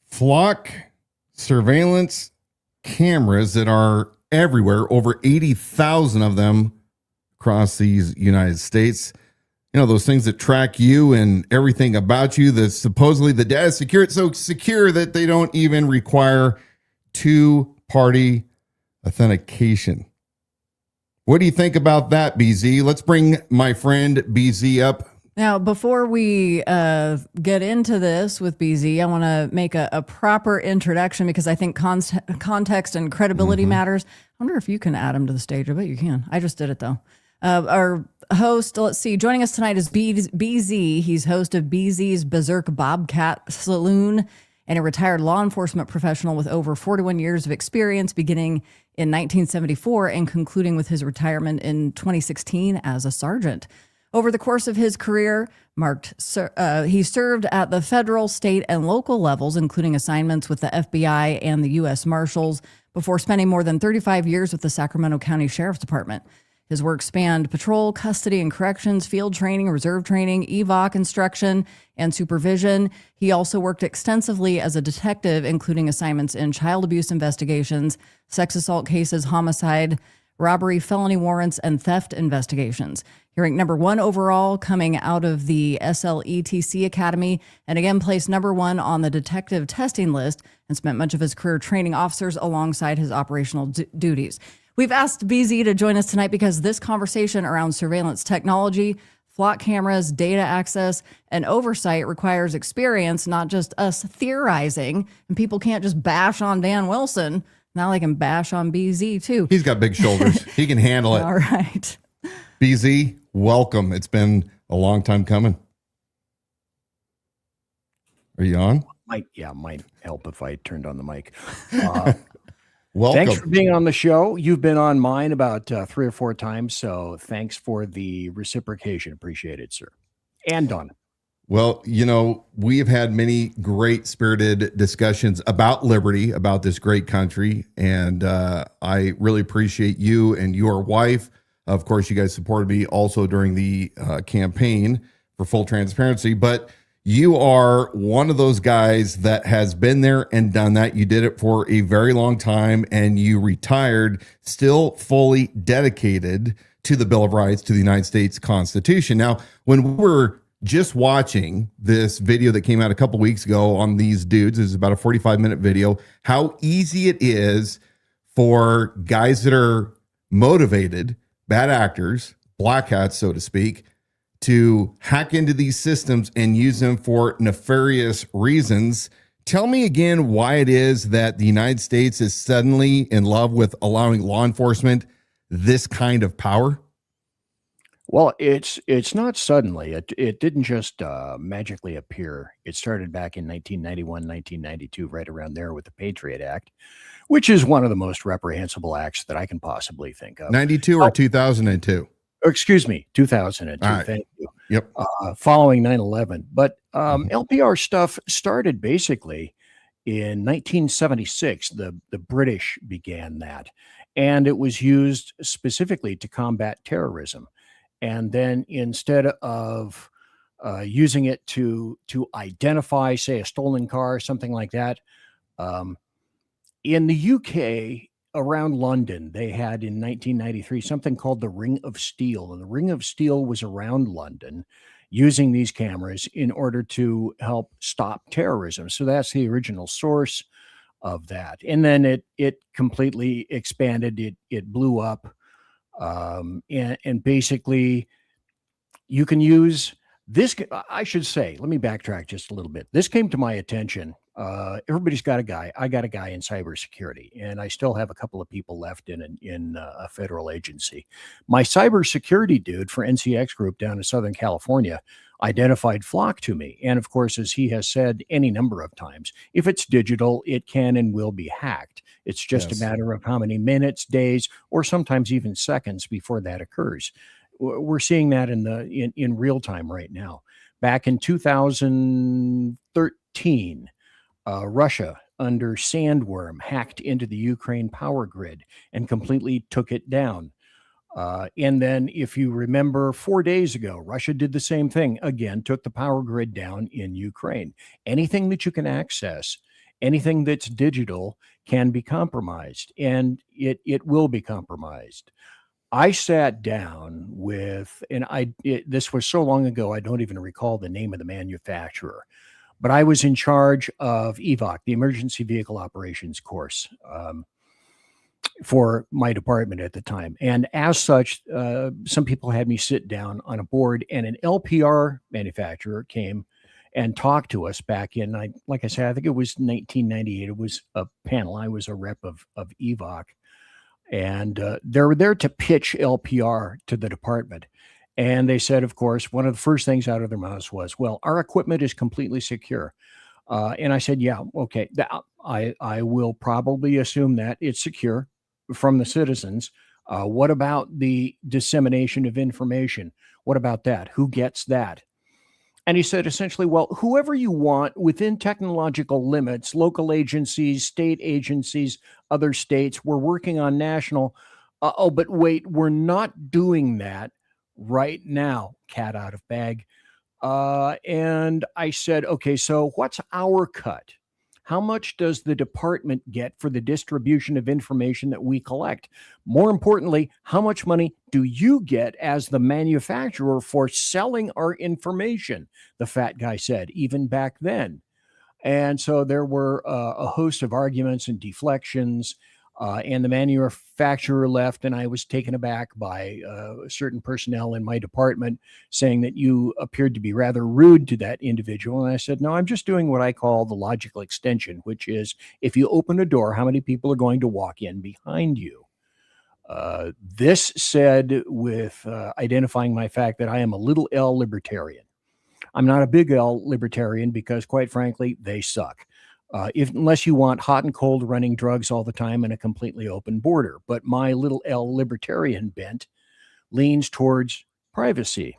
Flock surveillance cameras that are everywhere, over 80,000 of them across these United States. You know, those things that track you and everything about you, that supposedly the data is secure. It's so secure that they don't even require two-party authentication. What do you think about that, BZ? Let's bring my friend BZ up. Now, before we get into this with BZ, I want to make a proper introduction because I think context and credibility matters. I wonder if you can add him to the stage. I bet you can. I just did it, though. Our host, let's see, joining us tonight is BZ. He's host of BZ's Berserks Bobcat Saloon and a retired law enforcement professional with over 41 years of experience, beginning in 1974 and concluding with his retirement in 2016 as a sergeant. Over the course of his career, he served at the federal, state, and local levels, including assignments with the FBI and the U.S. Marshals, before spending more than 35 years with the Sacramento County Sheriff's Department. His work spanned patrol, custody and corrections, field training, reserve training, evac instruction, and supervision. He also worked extensively as a detective, including assignments in child abuse investigations, sex assault cases, homicide, robbery, felony warrants, and theft investigations. He ranked number 1 overall coming out of the SLETC Academy, and again placed number 1 on the detective testing list, and spent much of his career training officers alongside his operational duties. We've asked BZ to join us tonight because this conversation around surveillance technology, flock cameras, data access, and oversight requires experience, not just us theorizing. And people can't just bash on Dan Wilson. Now they can bash on BZ too. He's got big shoulders. He can handle it. All right. BZ, welcome. It's been a long time coming. Are you on? Might help if I turned on the mic. Welcome. Thanks for being on the show. You've been on mine about 3 or 4 times, so thanks for the reciprocation. Appreciate it, sir. And Don. Well, you know, we have had many great spirited discussions about liberty, about this great country, and I really appreciate you and your wife. Of course, you guys supported me also during the campaign for full transparency, but you are one of those guys that has been there and done that. You did it for a very long time and you retired, still fully dedicated to the Bill of Rights, to the United States Constitution. Now, when we were just watching this video that came out a couple weeks ago on these dudes, it's about a 45-minute video, how easy it is for guys that are motivated, bad actors, black hats, so to speak, to hack into these systems and use them for nefarious reasons. Tell me again why it is that the United States is suddenly in love with allowing law enforcement this kind of power. Well, it's not suddenly. It didn't just magically appear. It started back in 1991, 1992, right around there with the Patriot Act, which is one of the most reprehensible acts that I can possibly think of. 92 or 2002? Excuse me, 2002. Right. Thank you. Yep. Following 9/11. But LPR stuff started basically in 1976. The British began that, and it was used specifically to combat terrorism. And then instead of using it to identify, say, a stolen car or something like that, In the UK, around London, they had in 1993 something called the Ring of Steel. And the Ring of Steel was around London using these cameras in order to help stop terrorism. So that's the original source of that. And then it completely expanded. It blew up. And basically, you can use this. I should say, let me backtrack just a little bit. This came to my attention. Everybody's got a guy. I got a guy in cybersecurity, and I still have a couple of people left in a federal agency. My cybersecurity dude for NCX Group down in Southern California identified Flock to me. And of course, as he has said any number of times, if it's digital, it can and will be hacked. It's just a matter of how many minutes, days, or sometimes even seconds before that occurs. We're seeing that in real time right now. Back in 2013, Russia under Sandworm hacked into the Ukraine power grid and completely took it down. And then if you remember 4 days ago, Russia did the same thing again, took the power grid down in Ukraine. Anything that you can access, anything that's digital can be compromised, and it will be compromised. I sat down with, and this was so long ago, I don't even recall the name of the manufacturer, but I was in charge of EVOC, the Emergency Vehicle Operations course, for my department at the time. And as such, some people had me sit down on a board, and an LPR manufacturer came and talked to us back in, like I said, I think it was 1998. It was a panel. I was a rep of EVOC. And they were there to pitch LPR to the department. And they said, of course, one of the first things out of their mouths was, well, our equipment is completely secure. And I said, yeah, okay, I will probably assume that it's secure from the citizens. What about the dissemination of information? What about that? Who gets that? And he said essentially, well, whoever you want within technological limits, local agencies, state agencies, other states, we're working on national. But wait, we're not doing that right now. Cat out of bag. And I said, okay, so what's our cut? How much does the department get for the distribution of information that we collect? More importantly, how much money do you get as the manufacturer for selling our information? The fat guy said, even back then. And so there were a host of arguments and deflections, and the manufacturer left, and I was taken aback by certain personnel in my department saying that you appeared to be rather rude to that individual. And I said, no, I'm just doing what I call the logical extension, which is if you open a door, how many people are going to walk in behind you? This said with identifying my fact that I am a little L libertarian. I'm not a big L libertarian because, quite frankly, they suck. Unless you want hot and cold running drugs all the time and a completely open border. But my little L libertarian bent leans towards privacy.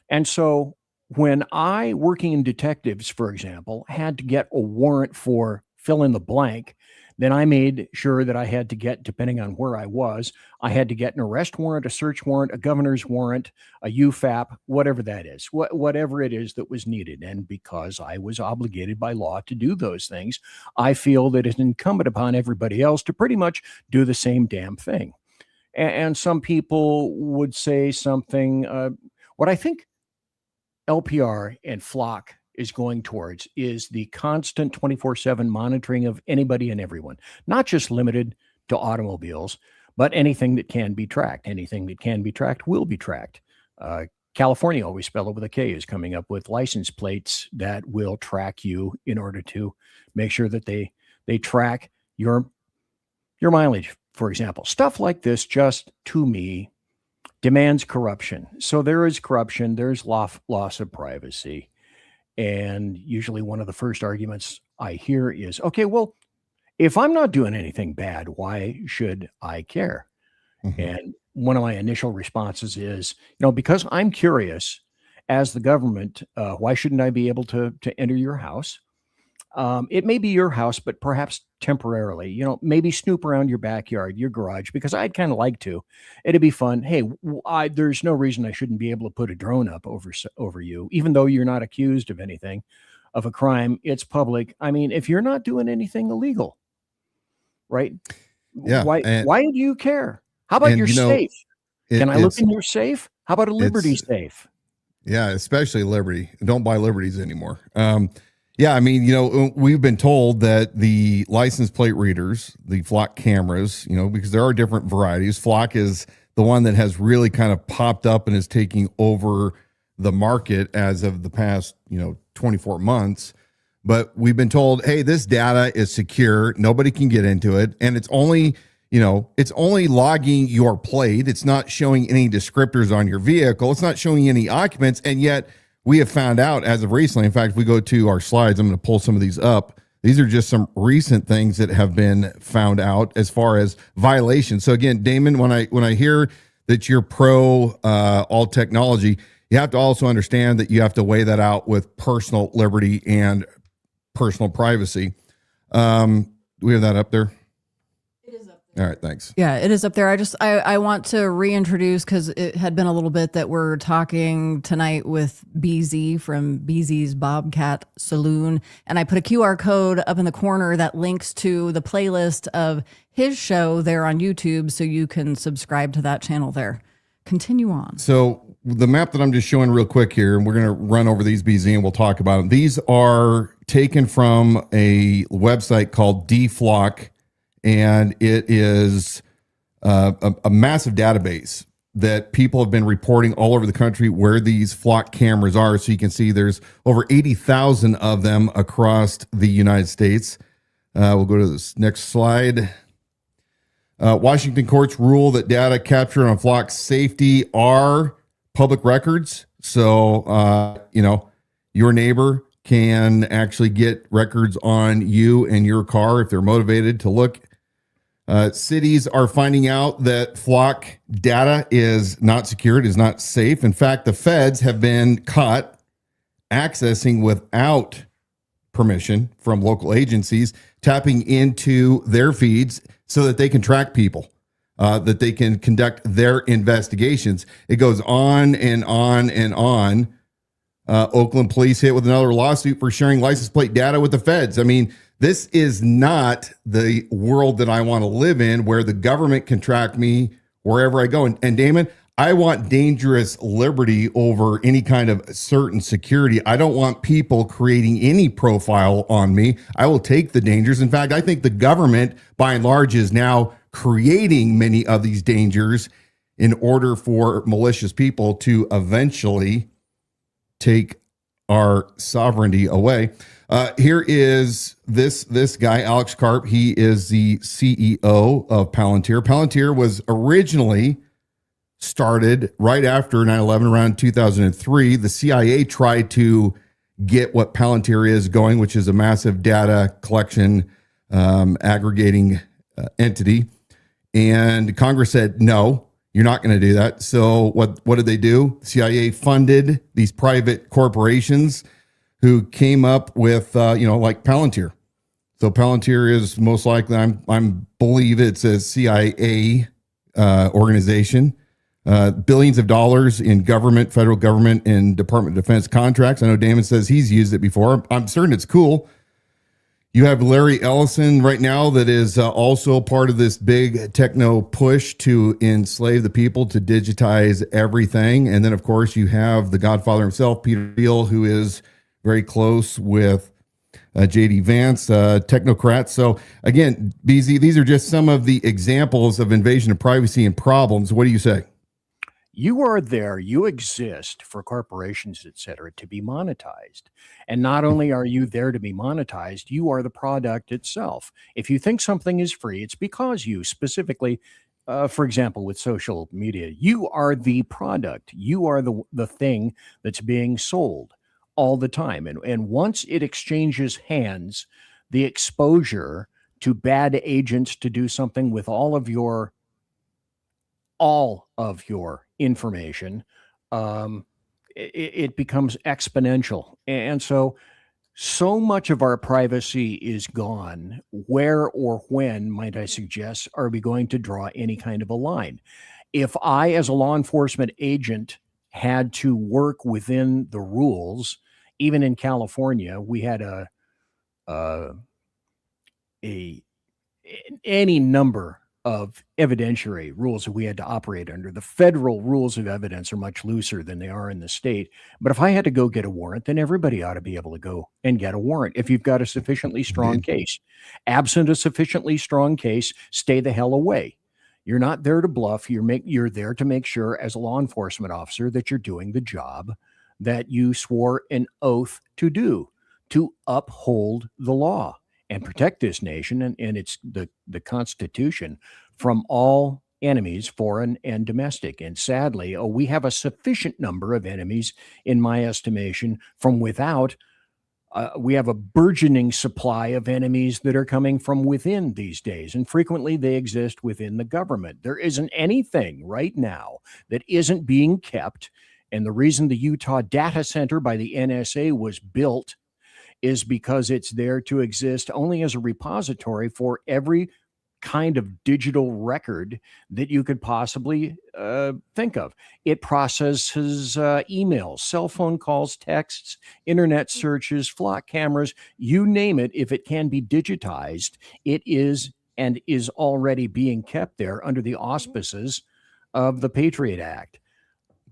And so when I, working in detectives, for example, had to get a warrant for fill in the blank, then I made sure that I had to get, depending on where I was, I had to get an arrest warrant, a search warrant, a governor's warrant, a UFAP, whatever that is, whatever it is that was needed. And because I was obligated by law to do those things, I feel that it's incumbent upon everybody else to pretty much do the same damn thing. And some people would say something, what I think LPR and Flock is going towards is the constant 24/7 monitoring of anybody and everyone, not just limited to automobiles, but anything that can be tracked. Anything that can be tracked will be tracked. California, always spelled with a K, is coming up with license plates that will track you in order to make sure that they track your mileage, for example. Stuff like this just, to me, demands corruption. So there is corruption, there's loss of privacy. And usually one of the first arguments I hear is, okay, well, if I'm not doing anything bad, why should I care? Mm-hmm. And one of my initial responses is, because I'm curious as the government, why shouldn't I be able to enter your house? It may be your house, but perhaps temporarily, maybe snoop around your backyard, your garage, because I'd kind of like to. It'd be fun. Hey, there's no reason I shouldn't be able to put a drone up over you, even though you're not accused of anything. of a crime, it's public. I mean, if you're not doing anything illegal, right? Yeah. Why do you care? How about your safe? Can I look in your safe? How about a Liberty safe? Yeah, especially Liberty. Don't buy Liberties anymore. Yeah, I mean, you know, we've been told that the license plate readers, the flock cameras, you know, because there are different varieties. Flock is the one that has really kind of popped up and is taking over the market as of the past, 24 months. But we've been told, hey, this data is secure. Nobody can get into it. And it's only, it's only logging your plate. It's not showing any descriptors on your vehicle. It's not showing any occupants. And yet we have found out as of recently, in fact, if we go to our slides, I'm going to pull some of these up. These are just some recent things that have been found out as far as violations. So again, Damon, when I hear that you're pro all technology, you have to also understand that you have to weigh that out with personal liberty and personal privacy. Do we have that up there? It is up there. All right, thanks. Yeah, it is up there. I want to reintroduce, because it had been a little bit that we're talking tonight with BZ from BZ's Bobcat Saloon. And I put a QR code up in the corner that links to the playlist of his show there on YouTube, so you can subscribe to that channel there. Continue on. So the map that I'm just showing real quick here, and we're going to run over these, BZ, and we'll talk about them. These are taken from a website called DFlock, and it is a massive database that people have been reporting all over the country where these flock cameras are. So you can see there's over 80,000 of them across the United States. We'll go to this next slide. Washington courts rule that data captured on flock safety are public records. So, your neighbor can actually get records on you and your car if they're motivated to look. Cities are finding out that flock data is not secure, it is not safe. In fact, the feds have been caught accessing without permission from local agencies, tapping into their feeds so that they can track people, that they can conduct their investigations. It goes on and on and on. Oakland police hit with another lawsuit for sharing license plate data with the feds. I mean, this is not the world that I want to live in, where the government can track me wherever I go. And Damon, I want dangerous liberty over any kind of certain security. I don't want people creating any profile on me. I will take the dangers. In fact, I think the government, by and large, is now creating many of these dangers in order for malicious people to eventually take our sovereignty away. Here is this guy, Alex Karp. He is the CEO of Palantir. Palantir was originally started right after 9/11, around 2003. The CIA tried to get what Palantir is going, which is a massive data collection, aggregating entity. And Congress said, no, you're not going to do that. So what did they do? The CIA funded these private corporations who came up with, like Palantir. So Palantir is most likely, I believe it's a CIA organization. Billions of dollars in government, federal government, and Department of Defense contracts. I know Damon says he's used it before. I'm certain it's cool. You have Larry Ellison right now that is also part of this big techno push to enslave the people, to digitize everything. And then, of course, you have the Godfather himself, Peter Thiel, who is very close with J.D. Vance, technocrats. So again, BZ, these are just some of the examples of invasion of privacy and problems. What do you say? You are there, you exist for corporations, et cetera, to be monetized. And not only are you there to be monetized, you are the product itself. If you think something is free, it's because you specifically, for example, with social media, you are the product. You are the thing that's being sold all the time. And once it exchanges hands, the exposure to bad agents to do something with all of your information, it becomes exponential. And so much of our privacy is gone. Where or when, might I suggest, are we going to draw any kind of a line? If I, as a law enforcement agent, had to work within the rules, even in California, we had any number of evidentiary rules that we had to operate under. The federal rules of evidence are much looser than they are in the state. But if I had to go get a warrant, then everybody ought to be able to go and get a warrant if you've got a sufficiently strong case. Absent a sufficiently strong case, stay the hell away. You're not there to bluff. You're there to make sure, as a law enforcement officer, that you're doing the job that you swore an oath to do, to uphold the law and protect this nation and it's the Constitution from all enemies, foreign and domestic. And sadly, we have a sufficient number of enemies, in my estimation, from without. We have a burgeoning supply of enemies that are coming from within these days, and frequently they exist within the government. There isn't anything right now that isn't being kept, and the reason the Utah Data Center by the NSA was built is because it's there to exist only as a repository for every kind of digital record that you could possibly think of. It processes emails, cell phone calls, texts, internet searches, flock cameras, you name it. If it can be digitized, it is and is already being kept there under the auspices of the Patriot Act.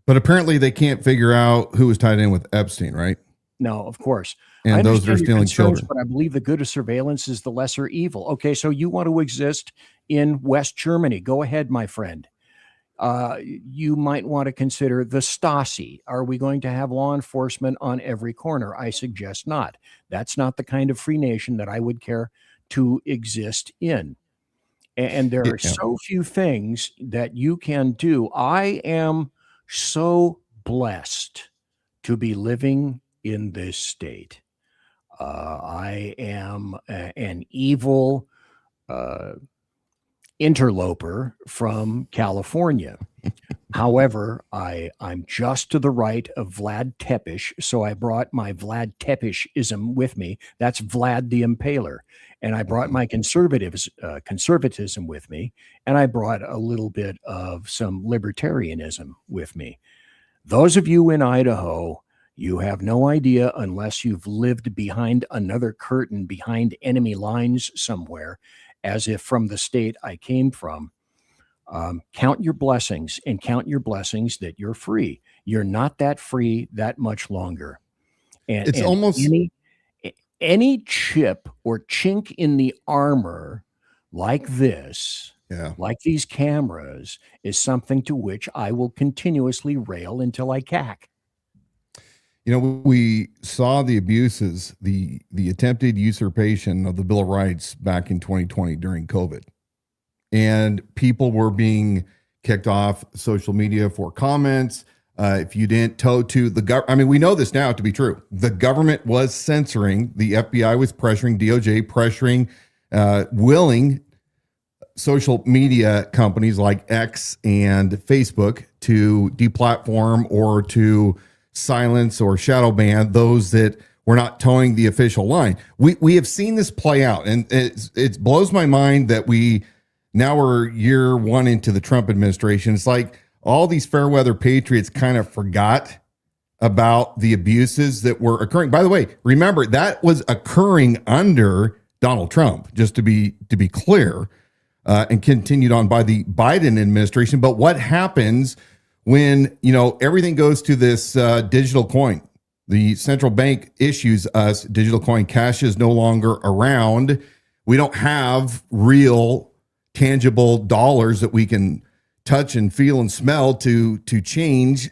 But apparently they can't figure out who was tied in with Epstein, right? No, of course. And those that are stealing children. But I believe the good of surveillance is the lesser evil. Okay, so you want to exist in West Germany. Go ahead, my friend. You might want to consider the Stasi. Are we going to have law enforcement on every corner? I suggest not. That's not the kind of free nation that I would care to exist in. And there are so few things that you can do. I am so blessed to be living in this state. I am an evil interloper from California. However, I'm just to the right of Vlad Tepes, so I brought my Vlad Tepesism with me. That's Vlad the Impaler. And I brought my conservatism with me, and I brought a little bit of some libertarianism with me. Those of you in Idaho, you have no idea, unless you've lived behind another curtain, behind enemy lines somewhere, as if from the state I came from. Count your blessings, and count your blessings that you're free. You're not that free that much longer. And it's almost any chip or chink in the armor like this, like these cameras, is something to which I will continuously rail until I cack. You know, we saw the abuses, the attempted usurpation of the Bill of Rights back in 2020 during COVID. And people were being kicked off social media for comments. If you didn't toe to the government, I mean, we know this now to be true. The government was censoring, the FBI was pressuring, DOJ pressuring, willing social media companies like X and Facebook to deplatform or to silence or shadow ban those that were not towing the official line. We have seen this play out, and it blows my mind that now we're year one into the Trump administration. It's like all these fair weather patriots kind of forgot about the abuses that were occurring. By the way, remember that was occurring under Donald Trump, just to be clear, and continued on by the Biden administration. But what happens when, everything goes to this digital coin? The central bank issues us digital coin. Cash is no longer around. We don't have real tangible dollars that we can touch and feel and smell to change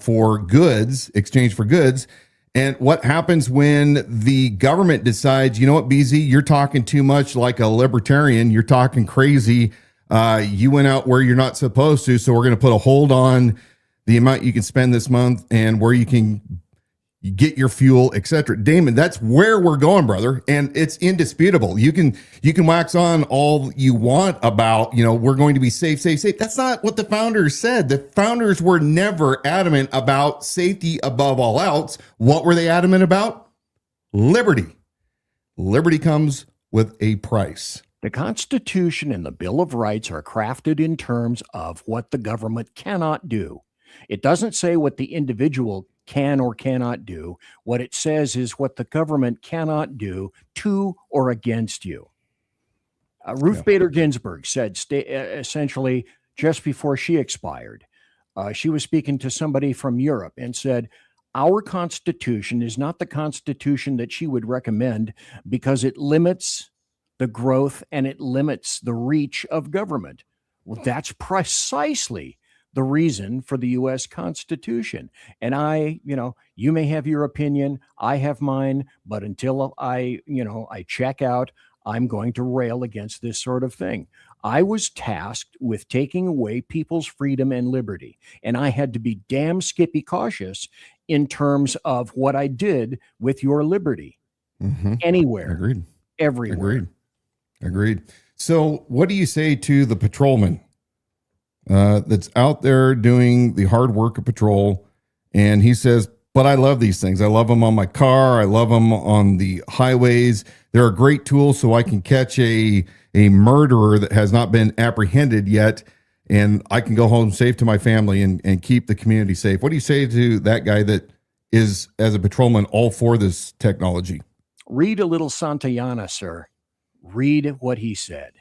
for goods, exchange for goods. And what happens when the government decides, you know what, BZ, you're talking too much like a libertarian. You're talking crazy. You went out where you're not supposed to. So we're going to put a hold on the amount you can spend this month and where you can get your fuel, etc. Damon, that's where we're going, brother. And it's indisputable. You can wax on all you want about, we're going to be safe. That's not what the founders said. The founders were never adamant about safety above all else. What were they adamant about? Liberty. Liberty comes with a price. The Constitution and the Bill of Rights are crafted in terms of what the government cannot do. It doesn't say what the individual can or cannot do. What it says is what the government cannot do to or against you. Ruth Bader Ginsburg said essentially just before she expired, she was speaking to somebody from Europe and said, our Constitution is not the Constitution that she would recommend because it limits the growth and it limits the reach of government. Well, that's precisely the reason for the U.S. Constitution. And you may have your opinion, I have mine, but until I check out, I'm going to rail against this sort of thing. I was tasked with taking away people's freedom and liberty, and I had to be damn skippy cautious in terms of what I did with your liberty. Anywhere. Agreed. Everywhere. Agreed. So what do you say to the patrolman that's out there doing the hard work of patrol? And he says, but I love these things. I love them on my car. I love them on the highways. They're a great tool so I can catch a murderer that has not been apprehended yet, and I can go home safe to my family and keep the community safe. What do you say to that guy that is, as a patrolman, all for this technology? Read a little Santayana, sir. Read what he said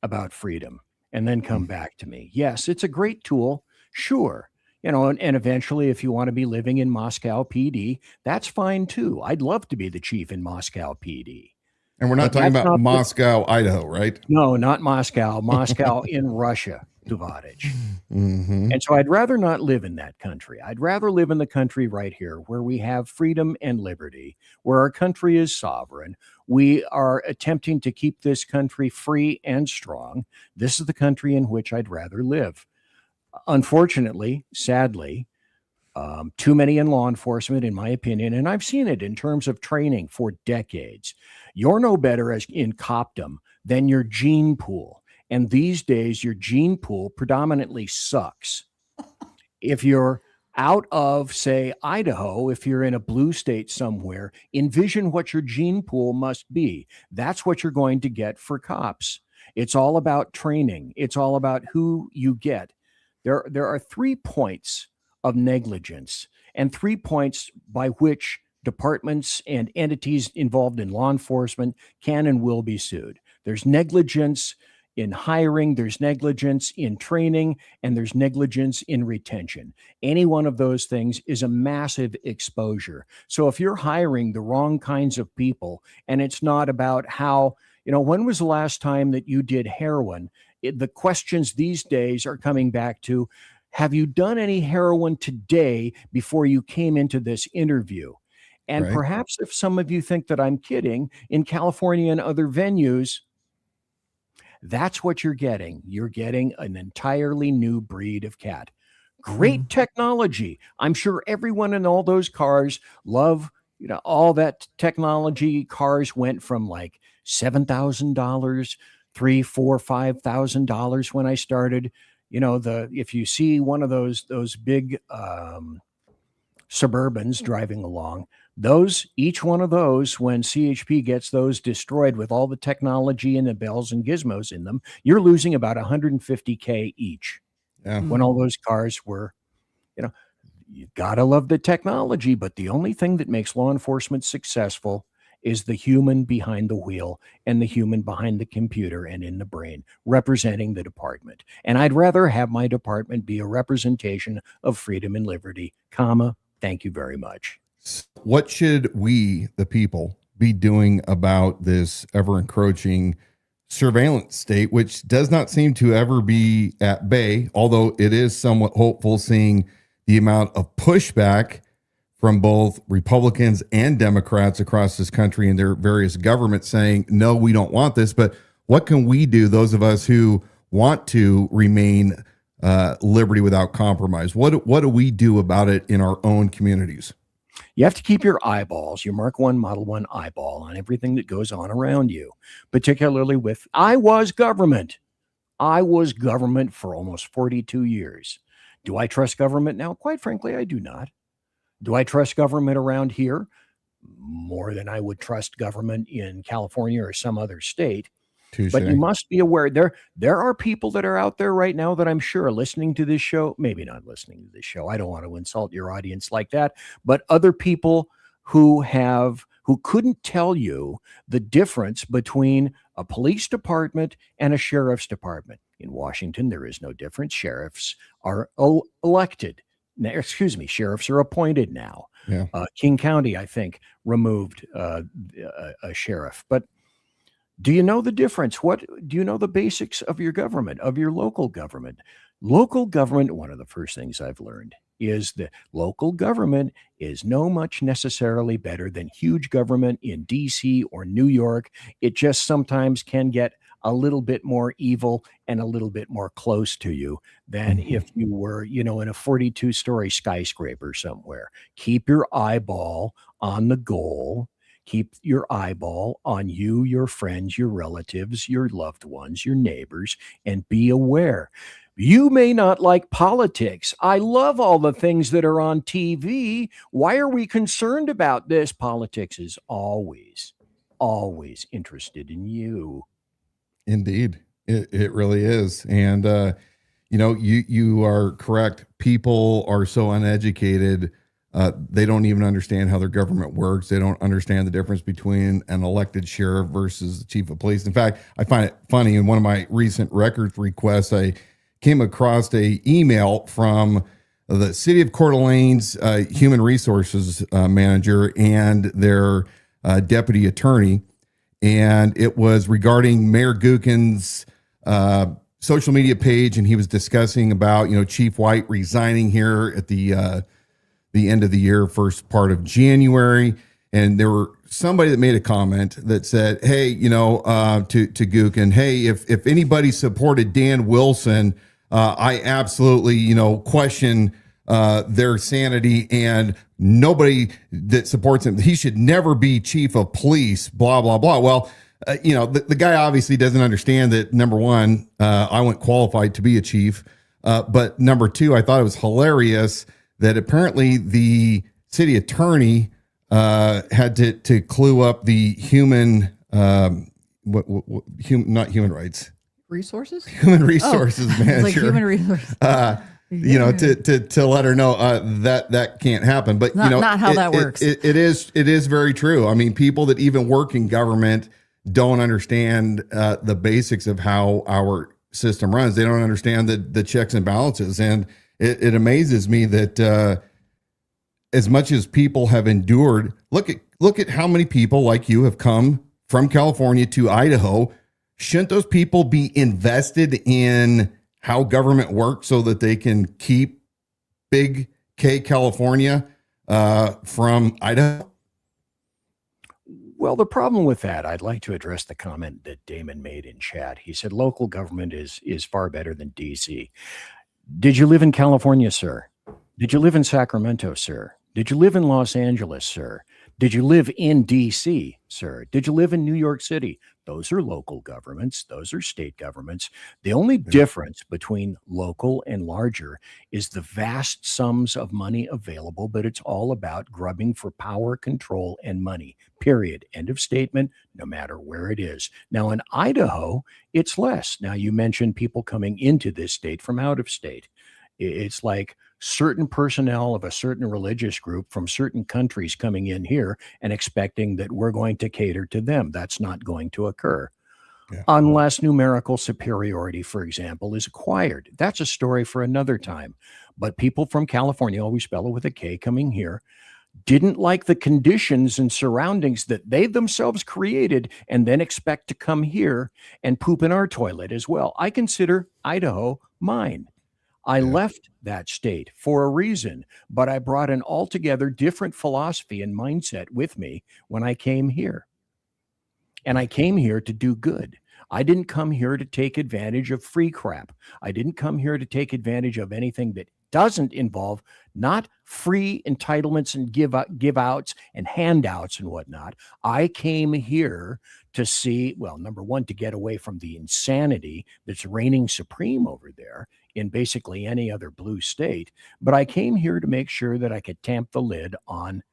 about freedom and then come back to me. Yes, it's a great tool. Sure. And eventually, if you want to be living in Moscow PD, that's fine too. I'd love to be the chief in Moscow PD. And we're not talking about Moscow, Idaho, right? No, not Moscow. Moscow in Russia, Duvatich. And so I'd rather not live in that country. I'd rather live in the country right here where we have freedom and liberty, where our country is sovereign. We are attempting to keep this country free and strong. This is the country in which I'd rather live. Unfortunately, sadly, too many in law enforcement, in my opinion, and I've seen it in terms of training for decades. You're no better in copdom than your gene pool. And these days, your gene pool predominantly sucks. If you're out of, say, Idaho, if you're in a blue state somewhere, envision what your gene pool must be. That's what you're going to get for cops. It's all about training. It's all about who you get. There are 3 points of negligence and 3 points by which departments and entities involved in law enforcement can and will be sued. There's negligence in hiring, there's negligence in training, and there's negligence in retention. Any one of those things is a massive exposure. So if you're hiring the wrong kinds of people, and it's not about how, when was the last time that you did heroin? The questions these days are coming back to, have you done any heroin today before you came into this interview? And right. Perhaps if some of you think that I'm kidding, in California and other venues, that's what you're getting. You're getting an entirely new breed of cat. Great technology. I'm sure everyone in all those cars love, all that technology. Cars went from like $7,000, $3,000, $4,000, $5,000 when I started. If you see one of those big Suburbans driving along, each one of those, when CHP gets those destroyed with all the technology and the bells and gizmos in them, you're losing about $150K each. Yeah. When all those cars were, you gotta love the technology, but the only thing that makes law enforcement successful is the human behind the wheel and the human behind the computer and in the brain representing the department. And I'd rather have my department be a representation of freedom and liberty, thank you very much. What should we, the people, be doing about this ever encroaching surveillance state, which does not seem to ever be at bay, although it is somewhat hopeful seeing the amount of pushback from both Republicans and Democrats across this country and their various governments saying, no, we don't want this. But what can we do, those of us who want to remain liberty without compromise? What do we do about it in our own communities? You have to keep your eyeballs, your Mark 1, Model 1 eyeball on everything that goes on around you, particularly with, I was government for almost 42 years. Do I trust government now? Quite frankly, I do not. Do I trust government around here? More than I would trust government in California or some other state. Touche. But you must be aware there are people that are out there right now that I'm sure are listening to this show, maybe not listening to this show. I don't want to insult your audience like that, but other people who couldn't tell you the difference between a police department and a sheriff's department. In Washington, there is no difference. Sheriffs are elected. Sheriffs are appointed now. Yeah. King County, I think, removed a sheriff. But do you know the difference? What do you know the basics of your government, of your local government? Local government, one of the first things I've learned is that local government is no much necessarily better than huge government in DC or New York. It just sometimes can get a little bit more evil and a little bit more close to you than if you were, in a 42-story skyscraper somewhere. Keep your eyeball on the goal. Keep your eyeball on you, your friends, your relatives, your loved ones, your neighbors, and be aware. You may not like politics. I love all the things that are on TV. Why are we concerned about this? Politics is always interested in you. Indeed. It really is. And, you are correct. People are so uneducated. They don't even understand how their government works. They don't understand the difference between an elected sheriff versus the chief of police. In fact, I find it funny. In one of my recent records requests, I came across a email from the city of Coeur d'Alene's human resources manager and their deputy attorney. And it was regarding Mayor Gookin's social media page. And he was discussing about, Chief White resigning here at the end of the year, first part of January. And there were somebody that made a comment that said, hey, to Gookin, hey, if anybody supported Dan Wilson, I absolutely, question their sanity, and nobody that supports him, he should never be chief of police, blah, blah, blah. Well, the guy obviously doesn't understand that, number one, I wasn't qualified to be a chief. But number two, I thought it was hilarious that apparently the city attorney had to clue up the human, not human rights. Resources? Human resources manager. Like human resources. To let her know that can't happen. But not how that works. It is very true. I mean, people that even work in government don't understand the basics of how our system runs. They don't understand the checks and balances. And it amazes me that as much as people have endured, look at how many people like you have come from California to Idaho. Shouldn't those people be invested in how government works so that they can keep Big K California from Idaho? Well, the problem with that, I'd like to address the comment that Damon made in chat. He said local government is far better than DC. Did you live in California, sir? Did you live in Sacramento, sir? Did you live in Los Angeles, sir? Did you live in DC, sir? Did you live in New York City? Those are local governments. Those are state governments. The only difference between local and larger is the vast sums of money available, but it's all about grubbing for power, control, and money, period. End of statement, no matter where it is. Now, in Idaho, it's less. Now, you mentioned people coming into this state from out of state. It's like certain personnel of a certain religious group from certain countries coming in here and expecting that we're going to cater to them. That's not going to occur. Yeah. Unless numerical superiority, for example, is acquired. That's a story for another time. But people from California, always spell it with a K, coming here, didn't like the conditions and surroundings that they themselves created and then expect to come here and poop in our toilet as well. I consider Idaho mine. I left that state for a reason, but I brought an altogether different philosophy and mindset with me when I came here. And I came here to do good. I didn't come here to take advantage of free crap. I didn't come here to take advantage of anything that doesn't involve not free entitlements and give outs and handouts and whatnot. I came here to see, well, number one, to get away from the insanity that's reigning supreme over there in basically any other blue state. But I came here to make sure that I could tamp the lid on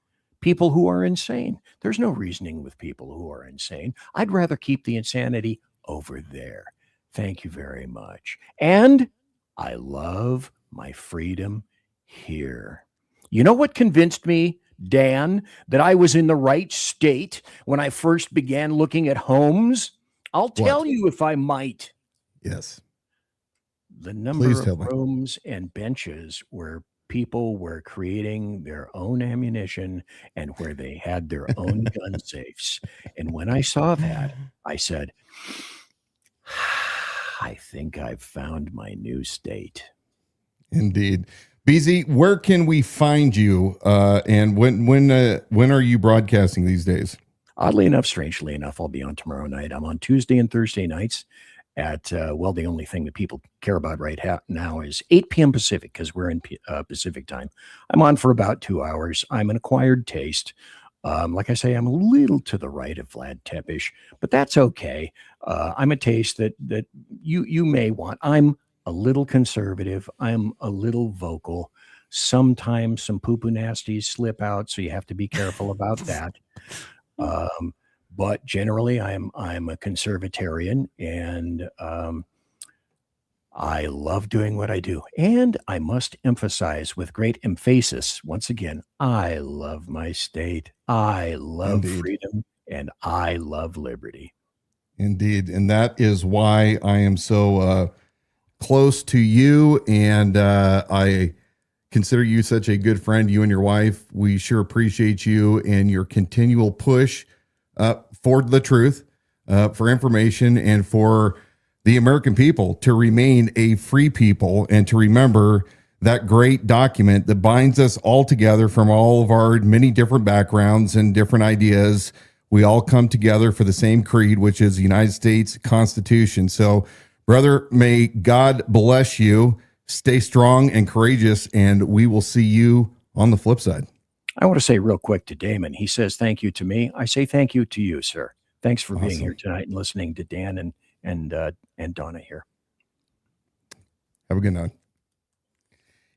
people who are insane. There's no reasoning with people who are insane. I'd rather keep the insanity over there. Thank you very much. And I love my freedom here. You know what convinced me, Dan, that I was in the right state when I first began looking at homes? I'll tell you if I might. Yes. The number Please of tell me. rooms and benches where people were creating their own ammunition and where they had their own gun safes. And when I saw that, I said, I think I've found my new state. Indeed. BZ, where can we find you? And when are you broadcasting these days? Oddly enough, strangely enough, I'll be on tomorrow night. I'm on Tuesday and Thursday nights at, the only thing that people care about right now is 8 p.m. Pacific, because we're in Pacific time. I'm on for about 2 hours. I'm an acquired taste. Like I say, I'm a little to the right of Vlad Tepish, but that's okay. I'm a taste that you may want. I'm a little conservative. I'm a little vocal. Sometimes some poo-poo nasties slip out, so you have to be careful about that. But generally, I'm a conservatarian, and I love doing what I do. And I must emphasize with great emphasis, once again, I love my state. I love freedom, and I love liberty. Indeed. And that is why I am so close to you, and I consider you such a good friend, you and your wife. We sure appreciate you and your continual push for the truth, for information, and for the American people to remain a free people, and to remember that great document that binds us all together from all of our many different backgrounds and different ideas. We all come together for the same creed, which is the United States Constitution. So, brother, may God bless you. Stay strong and courageous, and we will see you on the flip side. I want to say real quick to Damon. He says thank you to me. I say thank you to you, sir. Thanks for being here tonight and listening to Dan and Donna here. Have a good night.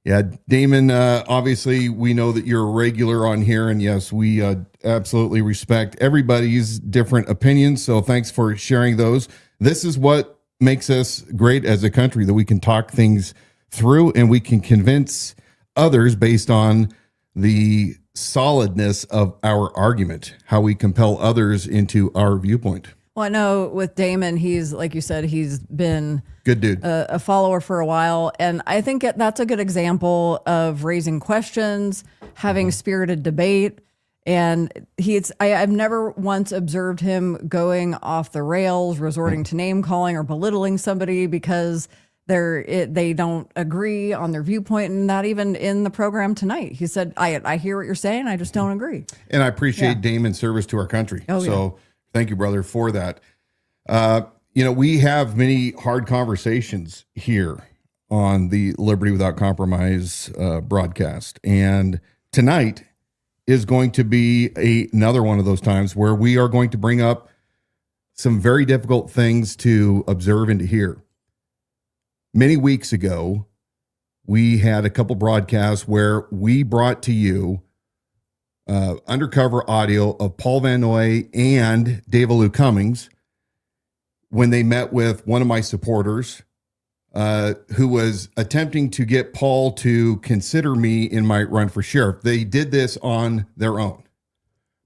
Yeah, Damon, obviously we know that you're a regular on here, and yes, we absolutely respect everybody's different opinions. So thanks for sharing those. This is what makes us great as a country, that we can talk things through and we can convince others based on the solidness of our argument, how we compel others into our viewpoint. Well, I know with Damon, he's, like you said, he's been good dude, a follower for a while. And I think that's a good example of raising questions, having spirited debate. And I've never once observed him going off the rails, resorting to name calling or belittling somebody because they don't agree on their viewpoint. And not even in the program tonight. He said, I hear what you're saying, I just don't agree. And I appreciate Damon's service to our country. Thank you, brother, for that. We have many hard conversations here on the Liberty Without Compromise broadcast. And tonight is going to be another one of those times where we are going to bring up some very difficult things to observe and to hear. Many weeks ago, we had a couple broadcasts where we brought to you undercover audio of Paul Van Noy and Dave Lou Cummings when they met with one of my supporters who was attempting to get Paul to consider me in my run for sheriff. They did this on their own.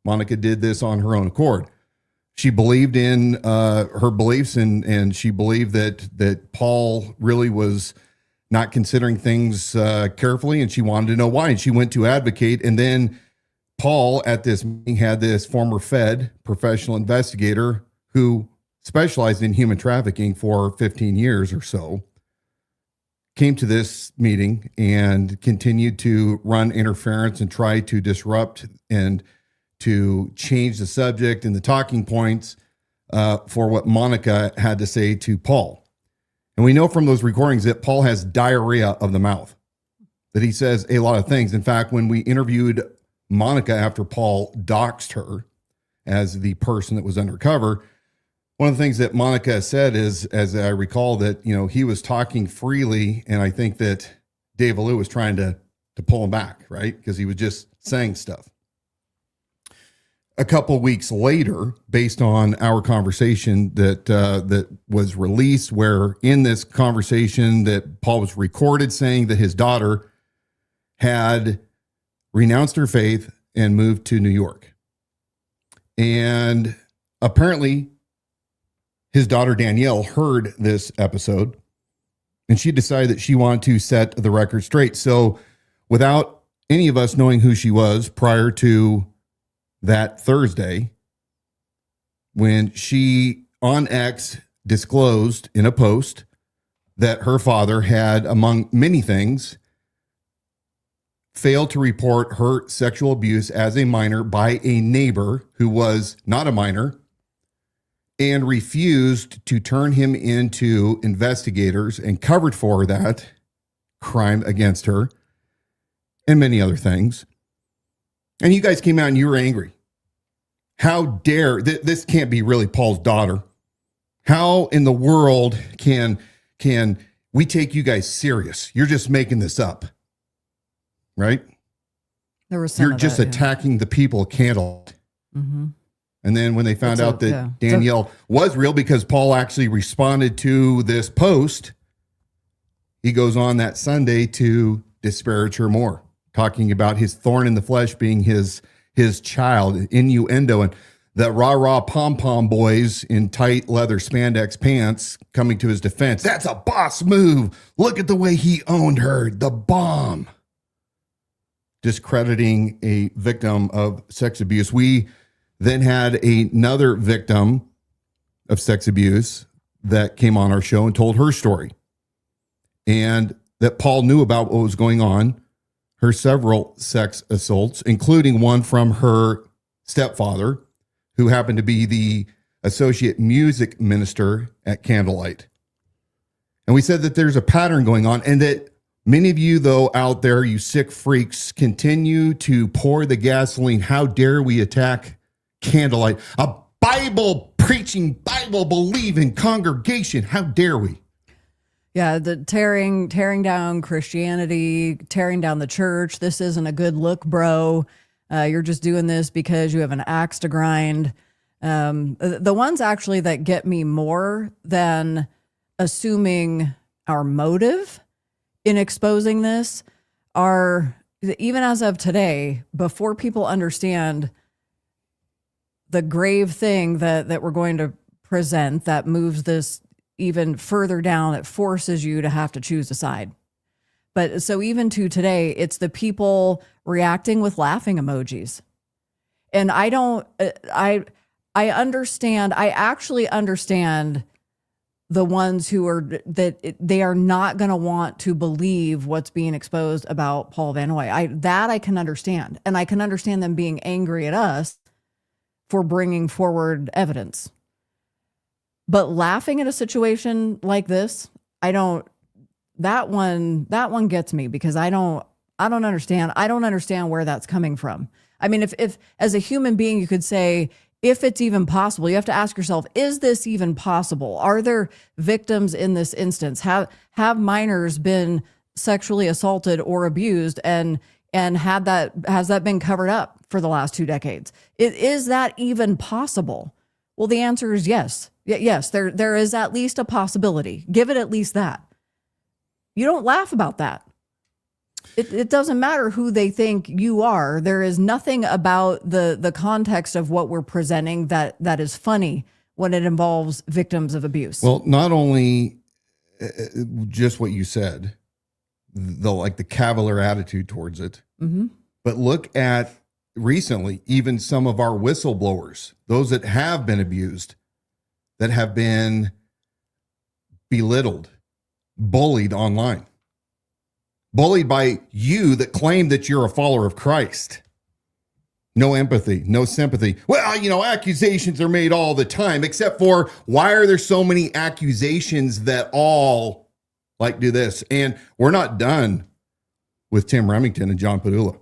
Monica did this on her own accord. She believed in her beliefs, and she believed that Paul really was not considering things carefully, and she wanted to know why. And she went to advocate, and then Paul at this meeting had this former Fed professional investigator who specialized in human trafficking for 15 years or so, came to this meeting and continued to run interference and try to disrupt and to change the subject and the talking points for what Monica had to say to Paul. And we know from those recordings that Paul has diarrhea of the mouth, that he says a lot of things. In fact, when we interviewed Monica after Paul doxed her as the person that was undercover, one of the things that Monica said is, as I recall, that, he was talking freely, and I think that Dave Lou was trying to pull him back, right? Because he was just saying stuff. a couple weeks later, based on our conversation that was released, where in this conversation that Paul was recorded saying that his daughter had renounced her faith and moved to New York. And apparently his daughter Danielle heard this episode and she decided that she wanted to set the record straight. So without any of us knowing who she was prior to that Thursday, when she on X disclosed in a post that her father had, among many things, failed to report her sexual abuse as a minor by a neighbor who was not a minor, and refused to turn him into investigators and covered for that crime against her and many other things. And you guys came out and you were angry. How dare, this can't be really Paul's daughter. How in the world can we take you guys serious? You're just making this up, right? There was some You're of just that, attacking the people of Candlelight. Mm-hmm. And then when they found out that Danielle was real, because Paul actually responded to this post, he goes on that Sunday to disparage her more, talking about his thorn in the flesh being his child, innuendo, and the rah-rah pom-pom boys in tight leather spandex pants coming to his defense. That's a boss move. Look at the way he owned her, the bomb. Discrediting a victim of sex abuse. We then had another victim of sex abuse that came on our show and told her story. And that Paul knew about what was going on, her several sex assaults, including one from her stepfather, who happened to be the associate music minister at Candlelight. And we said that there's a pattern going on, and that many of you, though, out there, you sick freaks, continue to pour the gasoline. How dare we attack Candlelight, a Bible preaching, Bible believing congregation? How dare we? Yeah, the tearing down Christianity, tearing down the church. This isn't a good look, bro. You're just doing this because you have an axe to grind. The ones actually that get me more than assuming our motive in exposing this are, even as of today, before people understand the grave thing that we're going to present that moves this even further down, it forces you to have to choose a side. But so even to today, it's the people reacting with laughing emojis. And I understand, I actually understand the ones who are, that they are not going to want to believe what's being exposed about Paul Van Hoy. I can understand. And I can understand them being angry at us for bringing forward evidence. But laughing at a situation like this, that one gets me, because I don't understand. I don't understand where that's coming from. I mean, if as a human being, you could say, if it's even possible, you have to ask yourself, is this even possible? Are there victims in this instance? Have minors been sexually assaulted or abused, and has that been covered up for the last 2 decades? Is that even possible? Well, the answer is yes. Yes, there is at least a possibility. Give it at least that. You don't laugh about that. It doesn't matter who they think you are. There is nothing about the context of what we're presenting that is funny when it involves victims of abuse. Well, not only just what you said, the cavalier attitude towards it, mm-hmm. but look at recently, even some of our whistleblowers, those that have been abused, that have been belittled, bullied online. Bullied by you that claim that you're a follower of Christ. No empathy, no sympathy. Well, accusations are made all the time, except for, why are there so many accusations that all do this? And we're not done with Tim Remington and John Padula.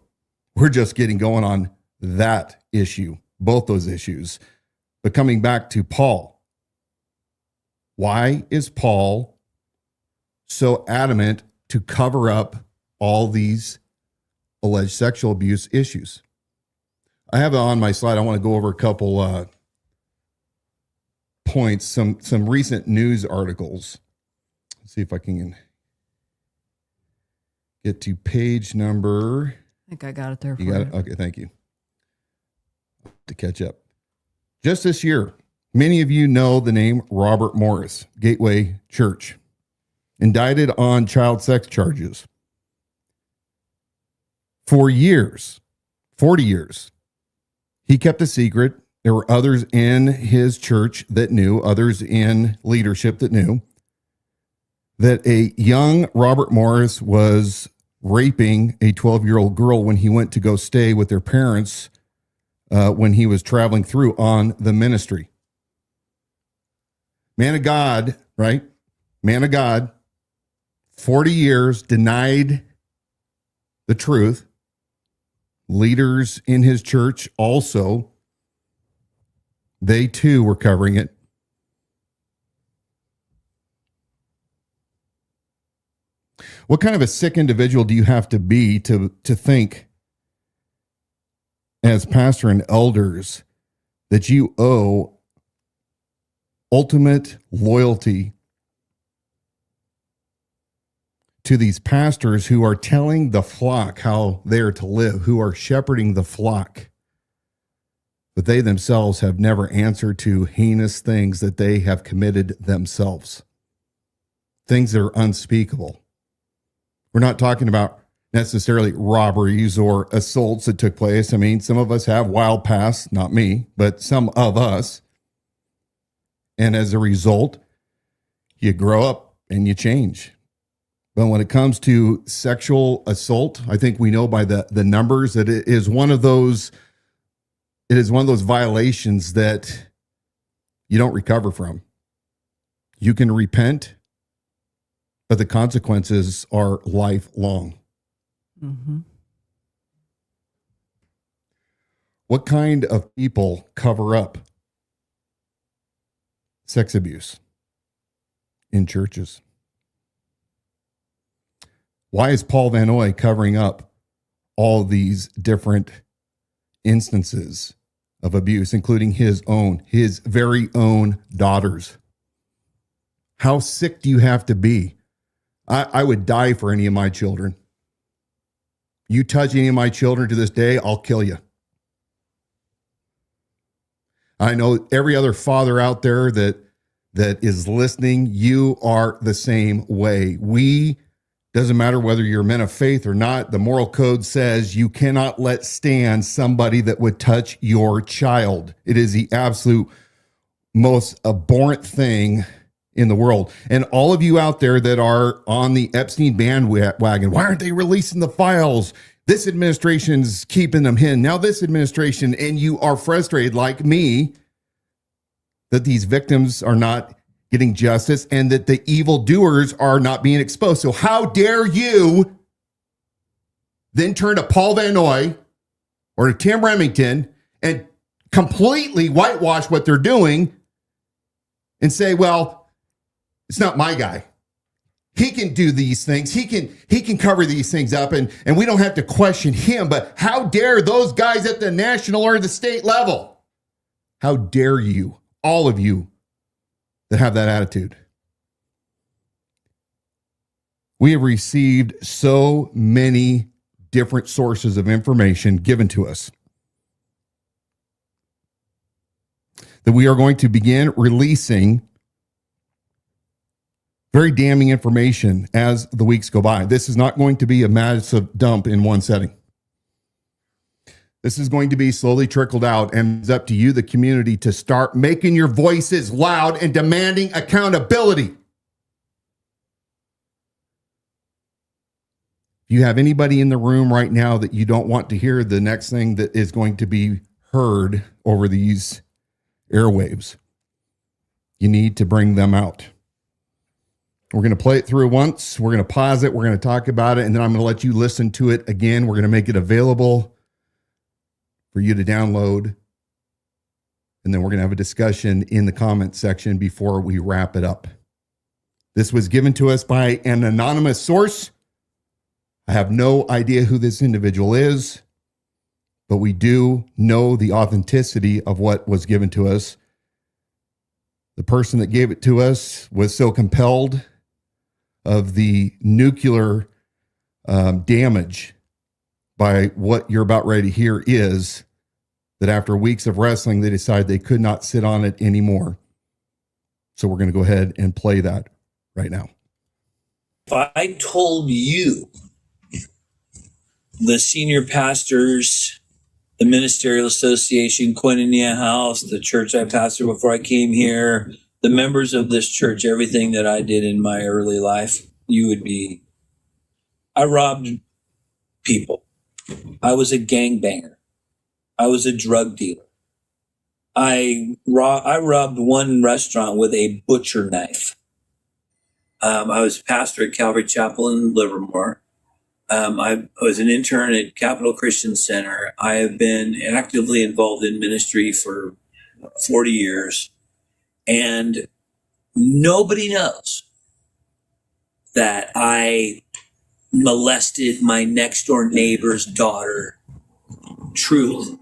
We're just getting going on that issue, both those issues. But coming back to Paul, why is Paul so adamant to cover up all these alleged sexual abuse issues? I have it on my slide. I want to go over a couple points, some recent news articles. Let's see if I can get to page number. I think I got it there for You got it? Okay, thank you. To catch up. Just this year, many of you know the name Robert Morris, Gateway Church, indicted on child sex charges. For years, 40 years, he kept a secret. There were others in his church that knew, others in leadership that knew, that a young Robert Morris was raping a 12-year-old girl when he went to go stay with their parents when he was traveling through on the ministry. Man of God, right? Man of God, 40 years denied the truth. Leaders in his church also, they too were covering it. What kind of a sick individual do you have to be to think as pastor and elders that you owe ultimate loyalty to these pastors who are telling the flock how they are to live, who are shepherding the flock, but they themselves have never answered to heinous things that they have committed themselves, things that are unspeakable. We're not talking about necessarily robberies or assaults that took place. I mean, some of us have wild pasts, not me, but some of us. And as a result, you grow up and you change. But when it comes to sexual assault, I think we know by the numbers that it is one of those violations that you don't recover from. You can repent, but the consequences are lifelong. Mm-hmm. What kind of people cover up sex abuse in churches? Why is Paul Van Oy covering up all these different instances of abuse, including his very own daughters? How sick do you have to be? I would die for any of my children. You touch any of my children to this day, I'll kill you. I know every other father out there that is listening, you are the same way. Doesn't matter whether you're men of faith or not, the moral code says you cannot let stand somebody that would touch your child. It is the absolute most abhorrent thing in the world. And all of you out there that are on the Epstein bandwagon, why aren't they releasing the files? This administration's keeping them hidden. Now this administration, and you are frustrated like me that these victims are not getting justice and that the evildoers are not being exposed. So how dare you then turn to Paul Van Oy or to Tim Remington and completely whitewash what they're doing and say, well, it's not my guy. He can do these things. He can cover these things up and we don't have to question him. But how dare those guys at the national or the state level? How dare you, all of you that have that attitude? We have received so many different sources of information given to us that we are going to begin releasing very damning information as the weeks go by. This is not going to be a massive dump in one setting. This is going to be slowly trickled out, and it's up to you, the community, to start making your voices loud and demanding accountability. If you have anybody in the room right now that you don't want to hear the next thing that is going to be heard over these airwaves, you need to bring them out. We're going to play it through once. We're going to pause it. We're going to talk about it. And then I'm going to let you listen to it again. We're going to make it available for you to download. And then we're going to have a discussion in the comment section before we wrap it up. This was given to us by an anonymous source. I have no idea who this individual is, but we do know the authenticity of what was given to us. The person that gave it to us was so compelled of the nuclear damage by what you're about ready to hear is that after weeks of wrestling, they decided they could not sit on it anymore. So we're going to go ahead and play that right now. If I told you, the senior pastors, the Ministerial Association, Koinonia House, the church I pastored before I came here, the members of this church, everything that I did in my early life, I robbed people. I was a gangbanger. I was a drug dealer. I robbed one restaurant with a butcher knife. I was pastor at Calvary Chapel in Livermore. I was an intern at Capital Christian Center. I have been actively involved in ministry for 40 years. And nobody knows that I molested my next door neighbor's daughter. Truth.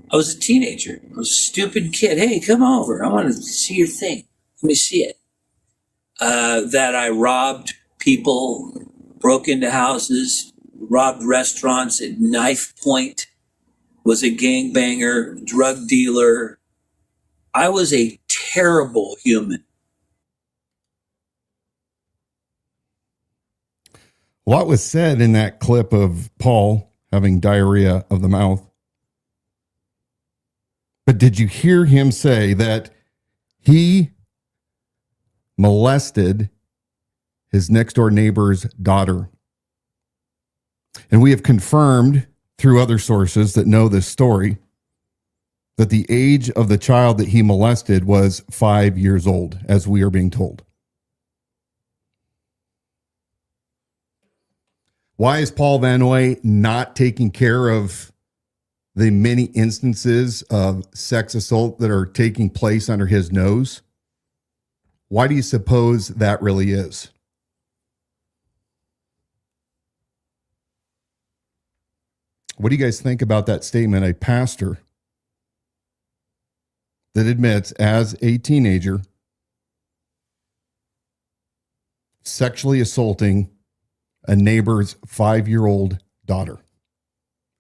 I was a teenager. I was a stupid kid. Hey, come over. I want to see your thing. Let me see it. That I robbed people, broke into houses, robbed restaurants at knife point, was a gangbanger, drug dealer. I was a terrible human. A lot was said in that clip of Paul having diarrhea of the mouth. But did you hear him say that he molested his next door neighbor's daughter? And we have confirmed through other sources that know this story that the age of the child that he molested was 5 years old, as we are being told. Why is Paul Van Noy not taking care of the many instances of sex assault that are taking place under his nose? Why do you suppose that really is? What do you guys think about that statement? A pastor that admits as a teenager sexually assaulting a neighbor's 5-year-old daughter,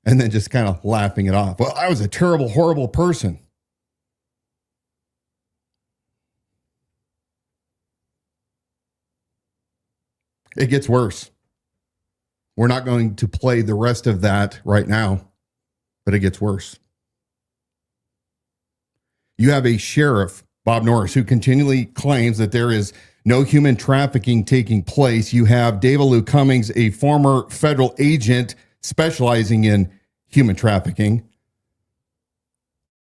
and then just kind of laughing it off. Well, I was a terrible, horrible person. It gets worse. We're not going to play the rest of that right now, but it gets worse. You have a sheriff, Bob Norris, who continually claims that there is no human trafficking taking place. You have David Lou Cummings, a former federal agent specializing in human trafficking,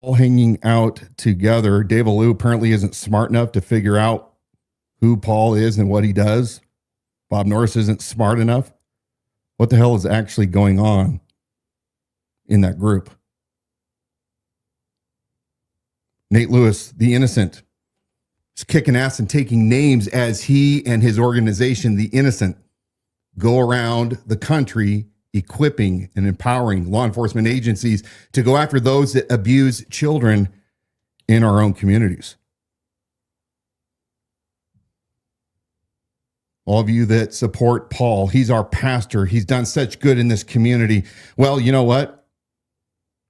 all hanging out together. David Lou apparently isn't smart enough to figure out who Paul is and what he does. Bob Norris isn't smart enough. What the hell is actually going on in that group? Nate Lewis, the innocent, is kicking ass and taking names as he and his organization, the Innocent, go around the country equipping and empowering law enforcement agencies to go after those that abuse children in our own communities. All of you that support Paul, he's our pastor. He's done such good in this community. Well, you know what?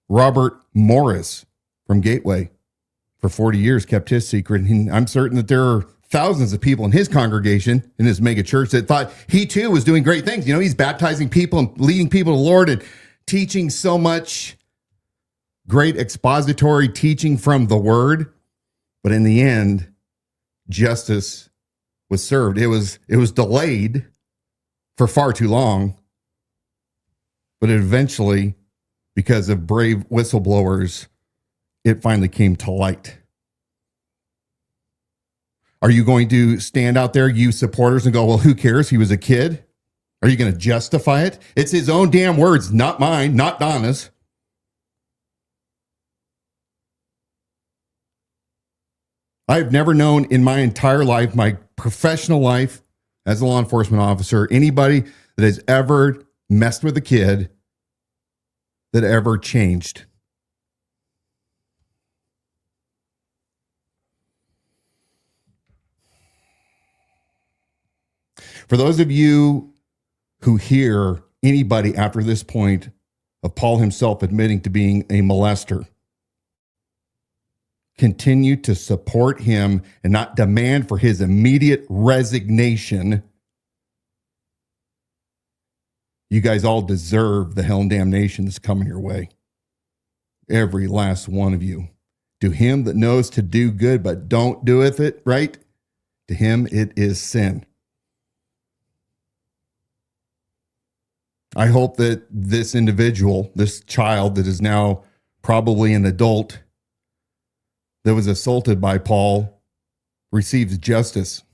Robert Morris from Gateway for 40 years kept his secret. And I'm certain that there are thousands of people in his congregation, in his mega church, that thought he too was doing great things. You know, he's baptizing people and leading people to the Lord and teaching so much great expository teaching from the word. But in the end, justice was served. It was delayed for far too long, but it eventually, because of brave whistleblowers, it finally came to light. Are you going to stand out there, you supporters, and go, well, who cares? He was a kid. Are you going to justify it? It's his own damn words, not mine, not Donna's. I've never known in my entire life, my professional life as a law enforcement officer, anybody that has ever messed with a kid that ever changed. For those of you who hear anybody after this point of Paul himself admitting to being a molester, continue to support him and not demand for his immediate resignation. You guys all deserve the hell and damnation that's coming your way. Every last one of you. To him that knows to do good but don't doeth it, right? To him it is sin. I hope that this individual, this child that is now probably an adult that was assaulted by Paul, receives justice.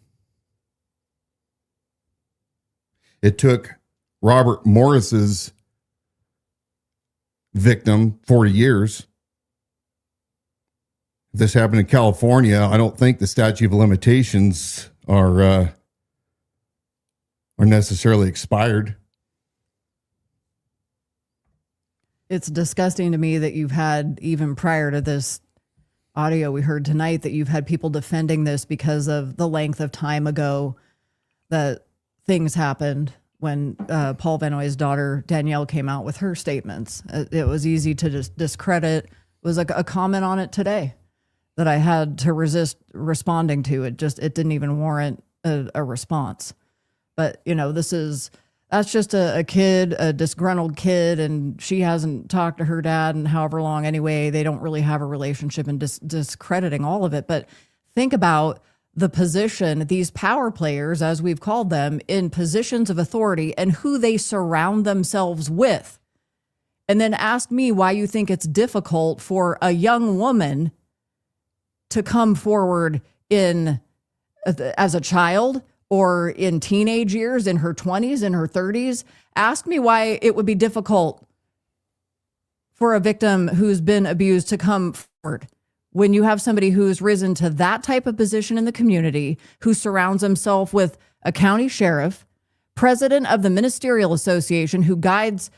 It took Robert Morris's victim 40 years. If this happened in California, I don't think the statute of limitations are necessarily expired. It's disgusting to me that you've had, even prior to this audio we heard tonight, that you've had people defending this because of the length of time ago that things happened when Paul Vanoy's daughter Danielle came out with her statements. It was easy to just discredit. It was like a comment on it today that I had to resist responding to. It didn't even warrant a response. But that's just a kid, a disgruntled kid, and she hasn't talked to her dad in however long anyway. They don't really have a relationship, and discrediting all of it. But think about the position, these power players, as we've called them, in positions of authority and who they surround themselves with. And then ask me why you think it's difficult for a young woman to come forward as a child, or in teenage years, in her 20s, in her 30s. Ask me why it would be difficult for a victim who's been abused to come forward when you have somebody who's risen to that type of position in the community, who surrounds himself with a county sheriff, president of the ministerial association, who guides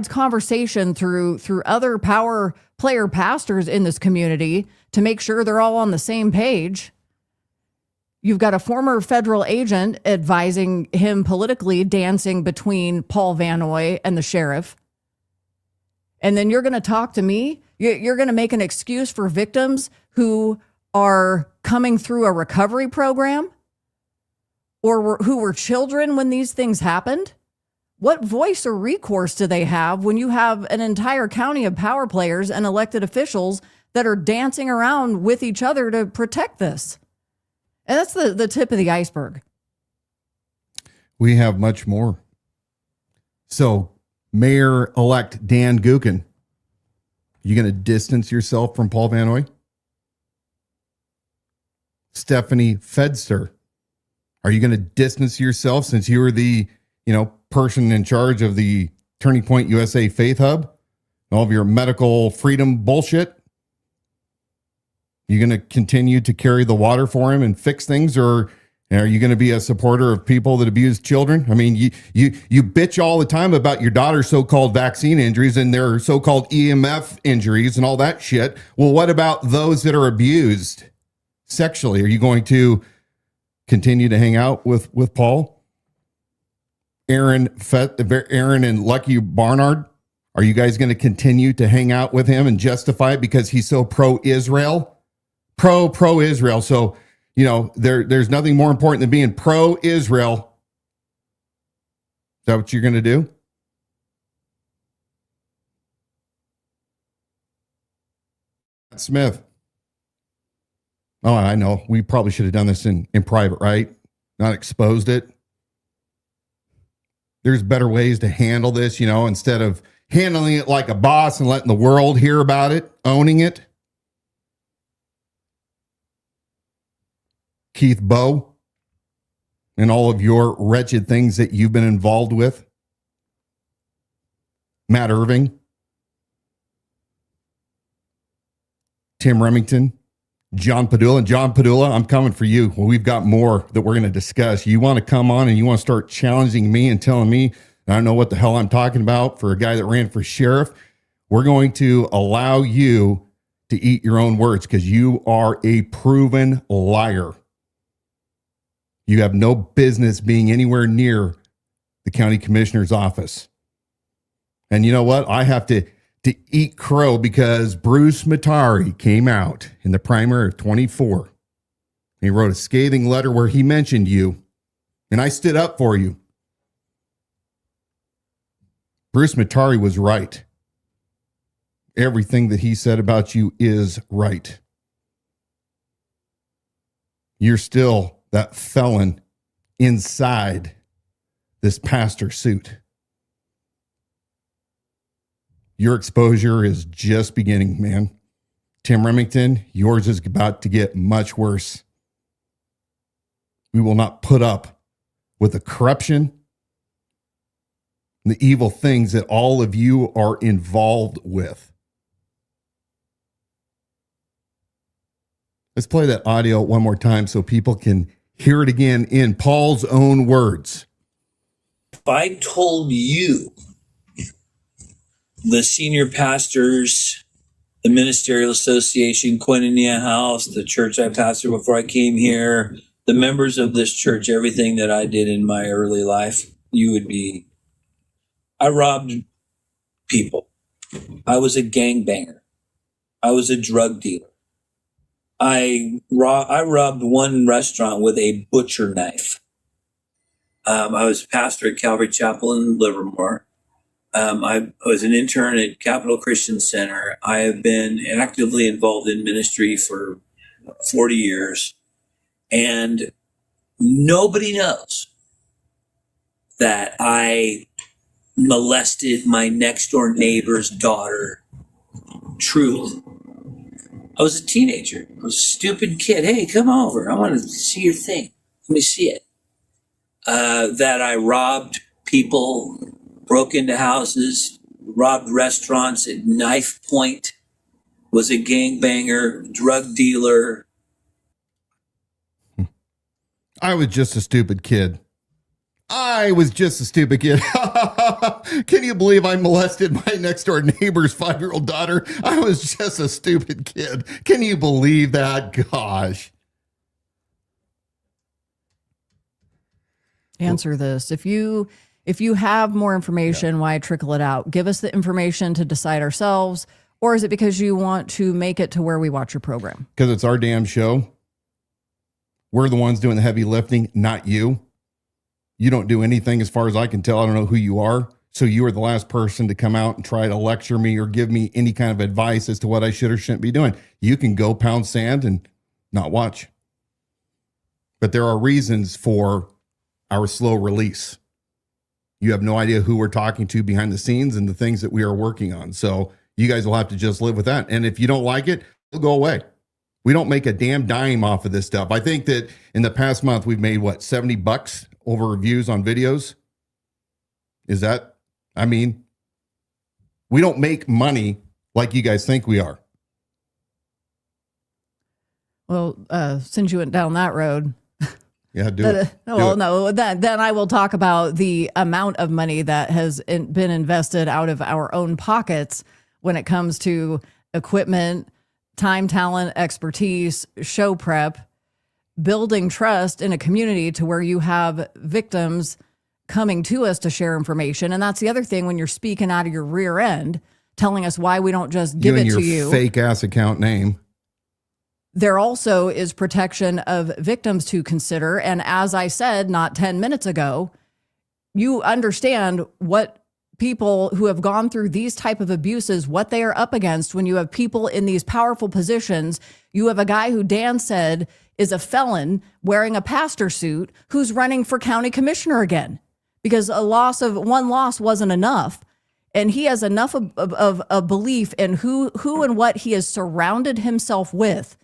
conversation through other power player pastors in this community to make sure they're all on the same page. You've got a former federal agent advising him politically, dancing between Paul Vanoy and the sheriff. And then you're going to talk to me? You're going to make an excuse for victims who are coming through a recovery program, or who were children when these things happened? What voice or recourse do they have when you have an entire county of power players and elected officials that are dancing around with each other to protect this? And that's the tip of the iceberg. We have much more. So, Mayor-elect Dan Gookin, you going to distance yourself from Paul Vanoy? Stephanie Fedster, are you going to distance yourself, since you were the, person in charge of the Turning Point USA Faith Hub, all of your medical freedom bullshit? You going to continue to carry the water for him and fix things, or are you going to be a supporter of people that abuse children? I mean, you bitch all the time about your daughter's so-called vaccine injuries and their so-called EMF injuries and all that shit. Well, what about those that are abused sexually? Are you going to continue to hang out with Paul? Aaron and Lucky Barnard, are you guys going to continue to hang out with him and justify it because he's so pro-Israel? Pro-Israel. So, there's nothing more important than being pro-Israel. Is that what you're going to do? Smith. Oh, I know. We probably should have done this in private, right? Not exposed it. There's better ways to handle this, instead of handling it like a boss and letting the world hear about it, owning it. Keith Bowe and all of your wretched things that you've been involved with. Matt Irving. Tim Remington. John Padula. And John Padula, I'm coming for you. Well, we've got more that we're going to discuss. You want to come on and you want to start challenging me and telling me I don't know what the hell I'm talking about for a guy that ran for sheriff. We're going to allow you to eat your own words because you are a proven liar. You have no business being anywhere near the county commissioner's office. And you know what? I have to eat crow because Bruce Matari came out in the primary of 24. He wrote a scathing letter where he mentioned you, and I stood up for you. Bruce Matari was right. Everything that he said about you is right. You're still that felon inside this pastor suit. Your exposure is just beginning, man. Tim Remington, yours is about to get much worse. We will not put up with the corruption and the evil things that all of you are involved with. Let's play that audio one more time so people can hear it again in Paul's own words. If I told you, the senior pastors, the Ministerial Association, Koinonia House, the church I pastored before I came here, the members of this church, everything that I did in my early life, I robbed people. I was a gangbanger. I was a drug dealer. I robbed one restaurant with a butcher knife. I was pastor at Calvary Chapel in Livermore. I was an intern at Capital Christian Center. I have been actively involved in ministry for 40 years. And nobody knows that I molested my next door neighbor's daughter. Truth. I was a teenager. I was a stupid kid. Hey, come over. I want to see your thing. Let me see it. That I robbed people, broke into houses, robbed restaurants at knife point, was a gangbanger, drug dealer. I was just a stupid kid. Can you believe I molested my next door neighbor's 5-year-old daughter? I was just a stupid kid. Can you believe that? Gosh. Answer this. If you have more information, why trickle it out? Give us the information to decide ourselves, or is it because you want to make it to where we watch your program? Because it's our damn show. We're the ones doing the heavy lifting, not you. You don't do anything as far as I can tell. I don't know who you are. So you are the last person to come out and try to lecture me or give me any kind of advice as to what I should or shouldn't be doing. You can go pound sand and not watch. But there are reasons for our slow release. You have no idea who we're talking to behind the scenes and the things that we are working on. So you guys will have to just live with that. And if you don't like it, it'll go away. We don't make a damn dime off of this stuff. I think that in the past month, we've made what, $70 over reviews on videos? Is that, I mean, we don't make money like you guys think we are. Well, since you went down that road. Yeah, do it. No, then I will talk about the amount of money that has been invested out of our own pockets when it comes to equipment, time, talent, expertise, show prep, building trust in a community to where you have victims coming to us to share information. And that's the other thing when you're speaking out of your rear end, telling us why we don't just give it to you. Fake ass account name. There also is protection of victims to consider. And as I said, not 10 minutes ago, you understand what people who have gone through these type of abuses, what they are up against when you have people in these powerful positions. You have a guy who Dan said is a felon wearing a pastor suit who's running for county commissioner again because one loss wasn't enough. And he has enough of a belief in who and what he has surrounded himself with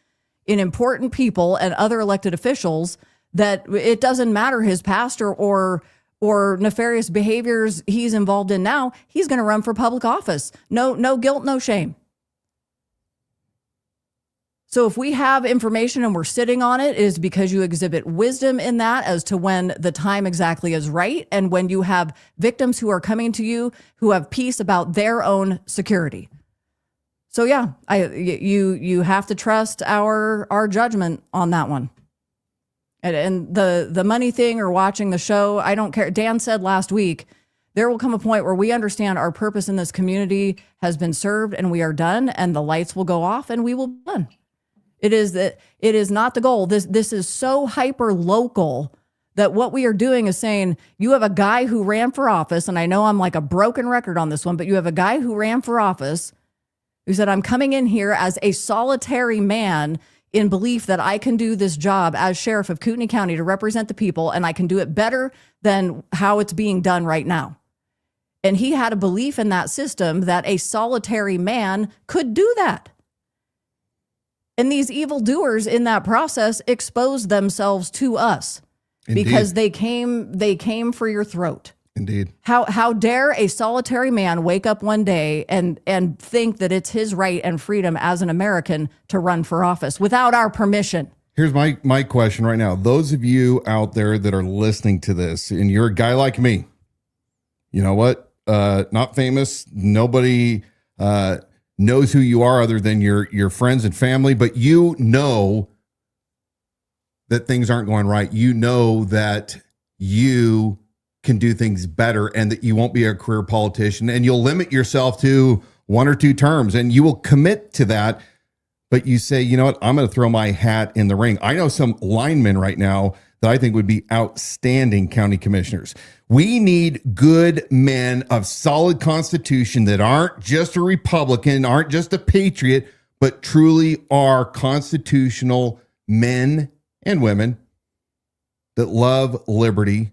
in important people and other elected officials that it doesn't matter his pastor or nefarious behaviors he's involved in now. He's going to run for public office. No guilt, no shame. So if we have information and we're sitting on it, it is because you exhibit wisdom in that as to when the time exactly is right. And when you have victims who are coming to you who have peace about their own security. So yeah, you have to trust our judgment on that one. And the money thing or watching the show, I don't care. Dan said last week, there will come a point where we understand our purpose in this community has been served and we are done, and the lights will go off and we will be done. It is not the goal. This is so hyper local that what we are doing is saying, you have a guy who ran for office, and I know I'm like a broken record on this one, but you have a guy who ran for office who said, I'm coming in here as a solitary man in belief that I can do this job as sheriff of Kootenai County to represent the people, and I can do it better than how it's being done right now. And he had a belief in that system that a solitary man could do that. And these evildoers in that process exposed themselves to us. Indeed. Because they came for your throat. Indeed. How dare a solitary man wake up one day and think that it's his right and freedom as an American to run for office without our permission? Here's my question right now. Those of you out there that are listening to this, and you're a guy like me, you know what? Not famous. Nobody knows who you are other than your friends and family, but you know that things aren't going right. You know that you can do things better and that you won't be a career politician, and you'll limit yourself to 1 or 2 terms, and you will commit to that. But you say, you know what? I'm going to throw my hat in the ring. I know some linemen right now that I think would be outstanding county commissioners. We need good men of solid constitution that aren't just a Republican, aren't just a patriot, but truly are constitutional men and women that love liberty.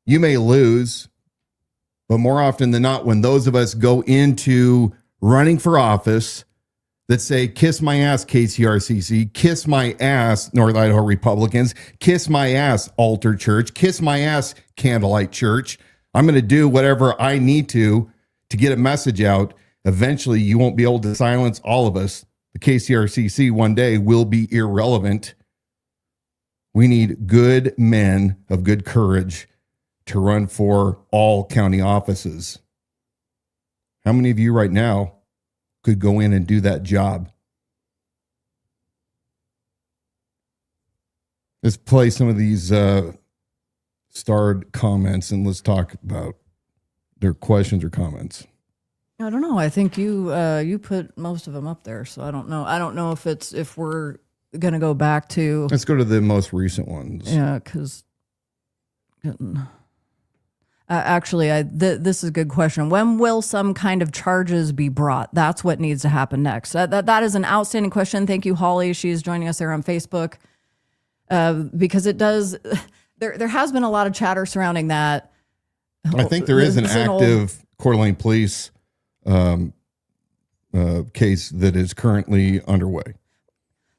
You may lose, but more often than not, when those of us go into running for office that say, kiss my ass, KCRCC, kiss my ass, North Idaho Republicans, kiss my ass, Altar Church, kiss my ass, Candlelight Church. I'm going to do whatever I need to get a message out. Eventually, you won't be able to silence all of us. The KCRCC one day will be irrelevant. We need good men of good courage to run for all county offices. How many of you right now could go in and do that job? Let's play some of these starred comments and let's talk about their questions or comments. I don't know. I think you put most of them up there, so I don't know. I don't know if we're gonna go back to. Let's go to the most recent ones. Yeah, because actually, this is a good question. When will some kind of charges be brought? That's what needs to happen next. That is an outstanding question. Thank you, Holly. She's joining us there on Facebook because it does. There has been a lot of chatter surrounding that. I think there is an active Coeur d'Alene police case that is currently underway.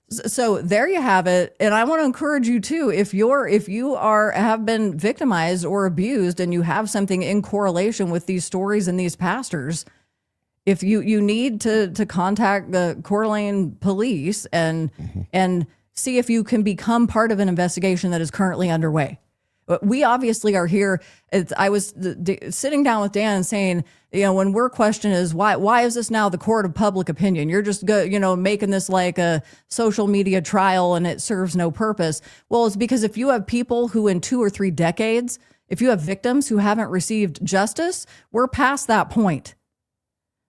So there you have it. And I want to encourage you too, if you have been victimized or abused and you have something in correlation with these stories and these pastors, if you need to contact the Coeur d'Alene police and see if you can become part of an investigation that is currently underway. We obviously are here. I was sitting down with Dan and saying, when we're questioned is why is this now the court of public opinion? You're just making this like a social media trial and it serves no purpose. Well, it's because if you have people who in 2 or 3 decades, if you have victims who haven't received justice, we're past that point.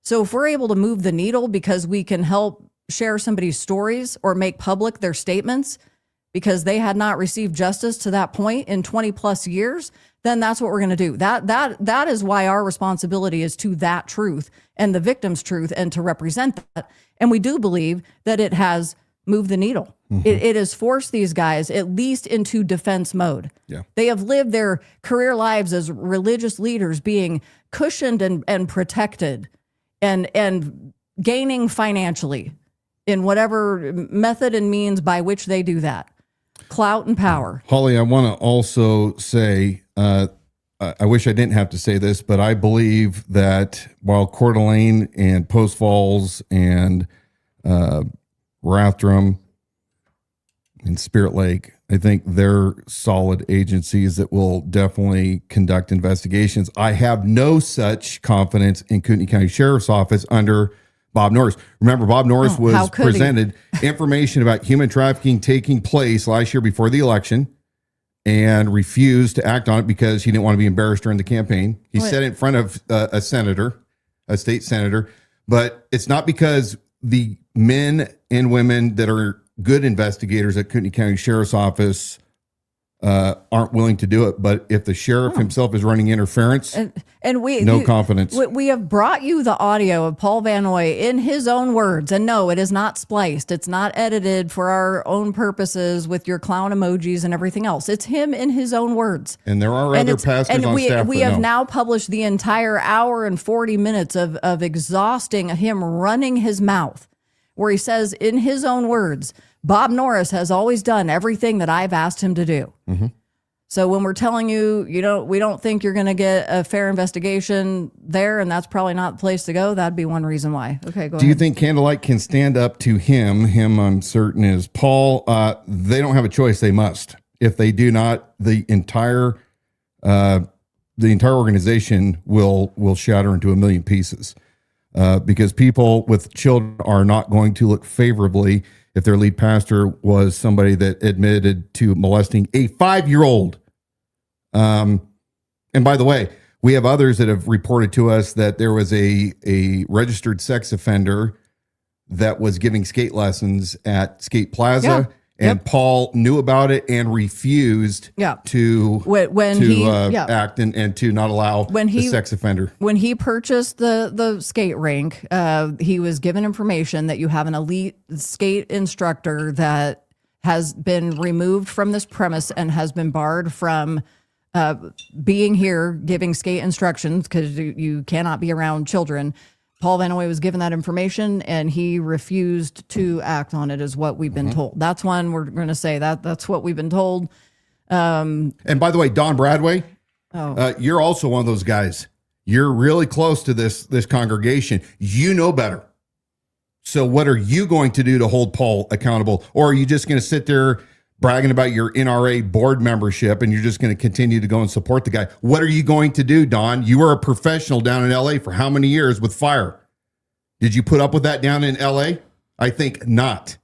So if we're able to move the needle because we can help share somebody's stories or make public their statements because they had not received justice to that point in 20 plus years, then that's what we're going to do. That is why our responsibility is to that truth and the victim's truth and to represent that. And we do believe that it has moved the needle. Mm-hmm. It has forced these guys at least into defense mode. Yeah. They have lived their career lives as religious leaders being cushioned and protected and gaining financially in whatever method and means by which they do that. Clout and power. Holly, I want to also say, I wish I didn't have to say this, but I believe that while Coeur d'Alene and Post Falls and Rathdrum and Spirit Lake I think they're solid agencies that will definitely conduct investigations. I have no such confidence in Kootenai County Sheriff's Office under Bob Norris. Remember, Bob Norris was presented information about human trafficking taking place last year before the election and refused to act on it because he didn't want to be embarrassed during the campaign. He said it in front of a senator, a state senator, but it's not because the men and women that are good investigators at Kootenai County Sheriff's Office aren't willing to do it. But if the sheriff himself is running interference, and we no confidence. We have brought you the audio of Paul Vanoy in his own words, and no, it is not spliced. It's not edited for our own purposes with your clown emojis and everything else. It's him in his own words. And there are other pastors on staff. We have now published the entire hour and 40 minutes of exhausting him running his mouth, where he says in his own words, Bob Norris has always done everything that I've asked him to do. Mm-hmm. So when we're telling you, we don't think you're going to get a fair investigation there, and that's probably not the place to go, that'd be one reason why. Okay, go ahead. Do you think Candlelight can stand up to him? Him, I'm certain, is Paul. They don't have a choice. They must. If they do not, the entire organization will shatter into a million pieces. Because people with children are not going to look favorably if their lead pastor was somebody that admitted to molesting a 5-year-old. And by the way, we have others that have reported to us that there was a registered sex offender that was giving skate lessons at Skate Plaza. Yeah. And Paul knew about it and refused to act and to not allow the sex offender. When he purchased the skate rink, he was given information that you have an elite skate instructor that has been removed from this premise and has been barred from being here giving skate instructions because you cannot be around children. Paul Vanoy was given that information and he refused to act on it, is what we've been told. That's one we're going to say that's what we've been told. And by the way, Don Bradway, you're also one of those guys. You're really close to this congregation. You know better. So what are you going to do to hold Paul accountable? Or are you just going to sit there bragging about your NRA board membership and you're just going to continue to go and support the guy? What are you going to do, Don? You were a professional down in LA for how many years with fire? Did you put up with that down in LA? I think not.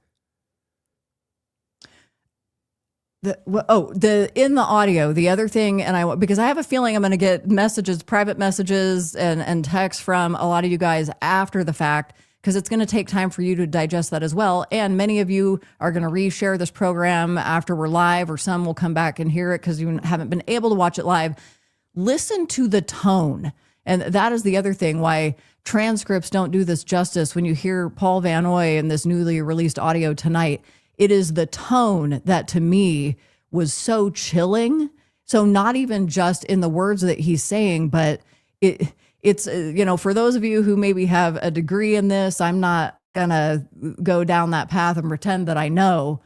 In the audio, the other thing, because I have a feeling I'm going to get messages, private messages and texts from a lot of you guys after the fact, because it's going to take time for you to digest that as well. And many of you are going to reshare this program after we're live, or some will come back and hear it because you haven't been able to watch it live. Listen to the tone. And that is the other thing, why transcripts don't do this justice. When you hear Paul Vanoy in this newly released audio tonight, it is the tone that to me was so chilling. So not even just in the words that he's saying, but it's, for those of you who maybe have a degree in this, I'm not going to go down that path and pretend that I know,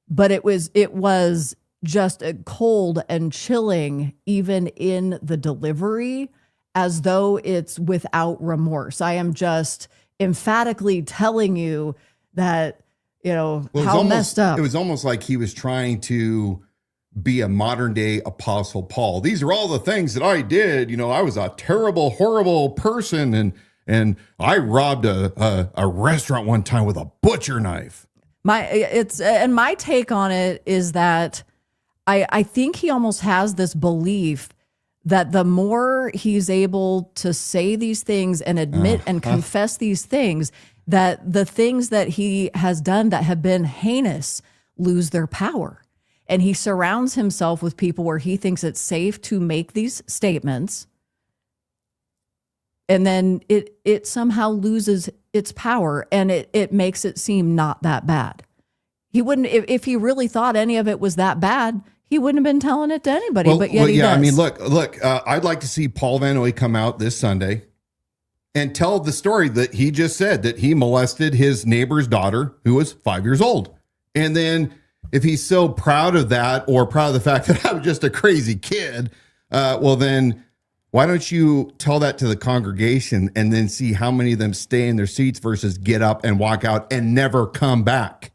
but it was just a cold and chilling, even in the delivery, as though it's without remorse. I am just emphatically telling you that, messed up. It was almost like he was trying to be a modern day Apostle Paul. These are all the things that I did. I was a terrible, horrible person. And I robbed a restaurant one time with a butcher knife. My take on it is that I think he almost has this belief that the more he's able to say these things and admit and confess these things, that the things that he has done that have been heinous lose their power. And he surrounds himself with people where he thinks it's safe to make these statements. And then it somehow loses its power, and it makes it seem not that bad. He wouldn't, if he really thought any of it was that bad, he wouldn't have been telling it to anybody, but yet he does. I mean, look, I'd like to see Paul Vanoy come out this Sunday and tell the story that he just said, that he molested his neighbor's daughter who was 5 years old. And then if he's so proud of that, or proud of the fact that I was just a crazy kid, well then why don't you tell that to the congregation and then see how many of them stay in their seats versus get up and walk out and never come back?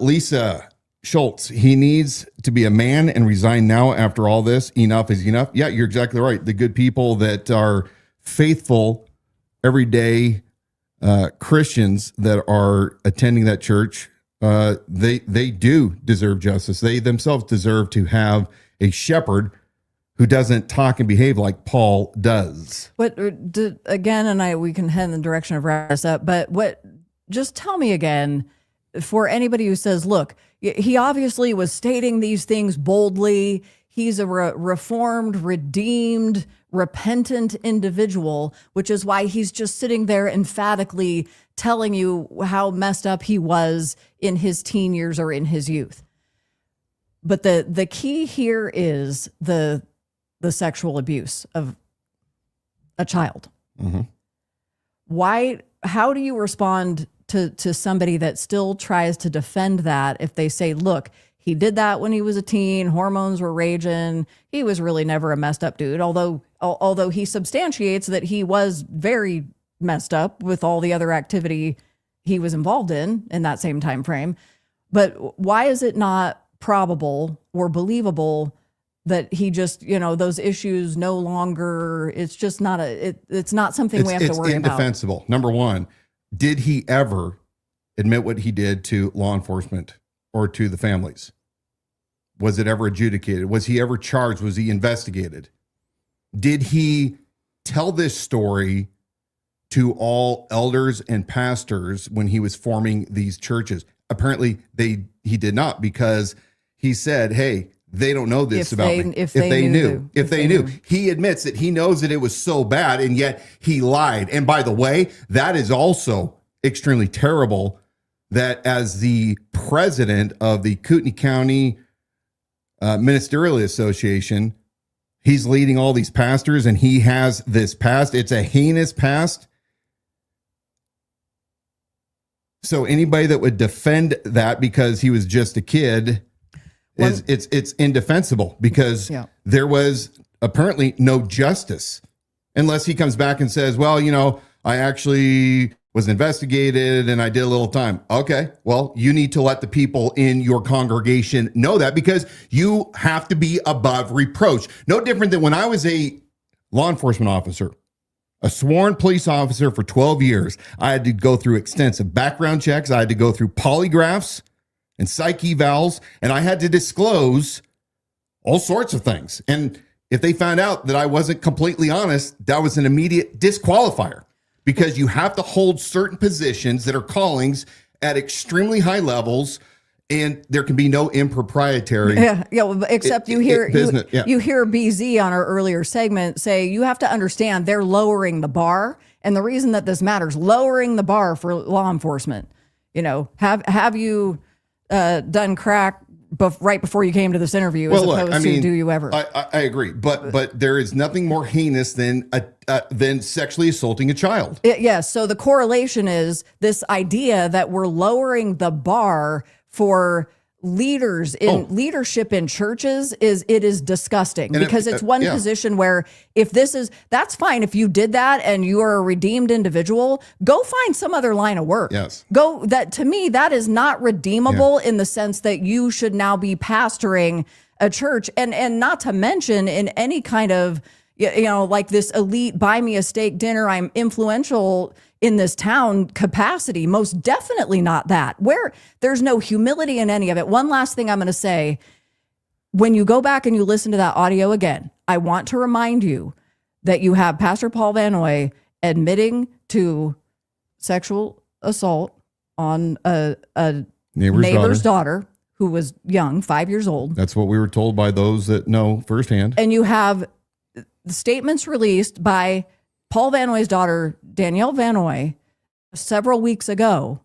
Lisa, Schultz, he needs to be a man and resign now after all this. Enough is enough. Yeah, you're exactly right. The good people that are faithful, everyday Christians that are attending that church, they do deserve justice. They themselves deserve to have a shepherd who doesn't talk and behave like Paul does. What again? And we can head in the direction of wrap this up. But what? Just tell me again, for anybody who says, "Look, he obviously was stating these things boldly. He's a reformed, redeemed, repentant individual," which is why he's just sitting there emphatically telling you how messed up he was in his teen years or in his youth. But the key here is the sexual abuse of a child. Mm-hmm. Why? How do you respond to somebody that still tries to defend that if they say, "Look, he did that when he was a teen, hormones were raging, he was really never a messed up dude," although he substantiates that he was very messed up with all the other activity he was involved in that same time frame. But why is it not probable or believable that he just, those issues no longer, it's just not it's not something we have to worry about? It's indefensible. Number one, did he ever admit what he did to law enforcement or to the families? Was it ever adjudicated? Was he ever charged? Was he investigated? Did he tell this story to all elders and pastors when he was forming these churches? Apparently he did not, because he said, "Hey, they don't know this about me." If they knew. He admits that he knows that it was so bad, and yet he lied. And by the way, that is also extremely terrible, that as the president of the Kootenai County Ministerial Association, he's leading all these pastors, and he has this past. It's a heinous past. So anybody that would defend that because he was just a kid, it's indefensible, because there was apparently no justice, unless he comes back and says, "Well, I actually was investigated and I did a little time." Okay, well, you need to let the people in your congregation know that, because you have to be above reproach. No different than when I was a law enforcement officer, a sworn police officer for 12 years. I had to go through extensive background checks. I had to go through polygraphs and psych evals, and I had to disclose all sorts of things. And if they found out that I wasn't completely honest, that was an immediate disqualifier, because you have to hold certain positions that are callings at extremely high levels, and there can be no improprietary. Except you hear BZ on our earlier segment say, you have to understand they're lowering the bar, and the reason that this matters, lowering the bar for law enforcement. Have you done crack right before you came to this interview, as opposed to do you ever? I agree, but there is nothing more heinous than sexually assaulting a child. Yes. So the correlation is this idea that we're lowering the bar for leaders in leadership in churches is disgusting, because it's one position where that's fine. If you did that and you are a redeemed individual, go find some other line of work. Yes. To me, that is not redeemable in the sense that you should now be pastoring a church, and not to mention in any kind of, like this elite buy me a steak dinner, I'm influential in this town capacity. Most definitely not that, where there's no humility in any of it. One last thing I'm going to say, when you go back and you listen to that audio again, I want to remind you that you have Pastor Paul Van Noy admitting to sexual assault on a neighbor's daughter who was young, 5 years old. That's what we were told by those that know firsthand. And you have the statements released by Paul Van Noy's daughter, Danielle Van Noy, several weeks ago,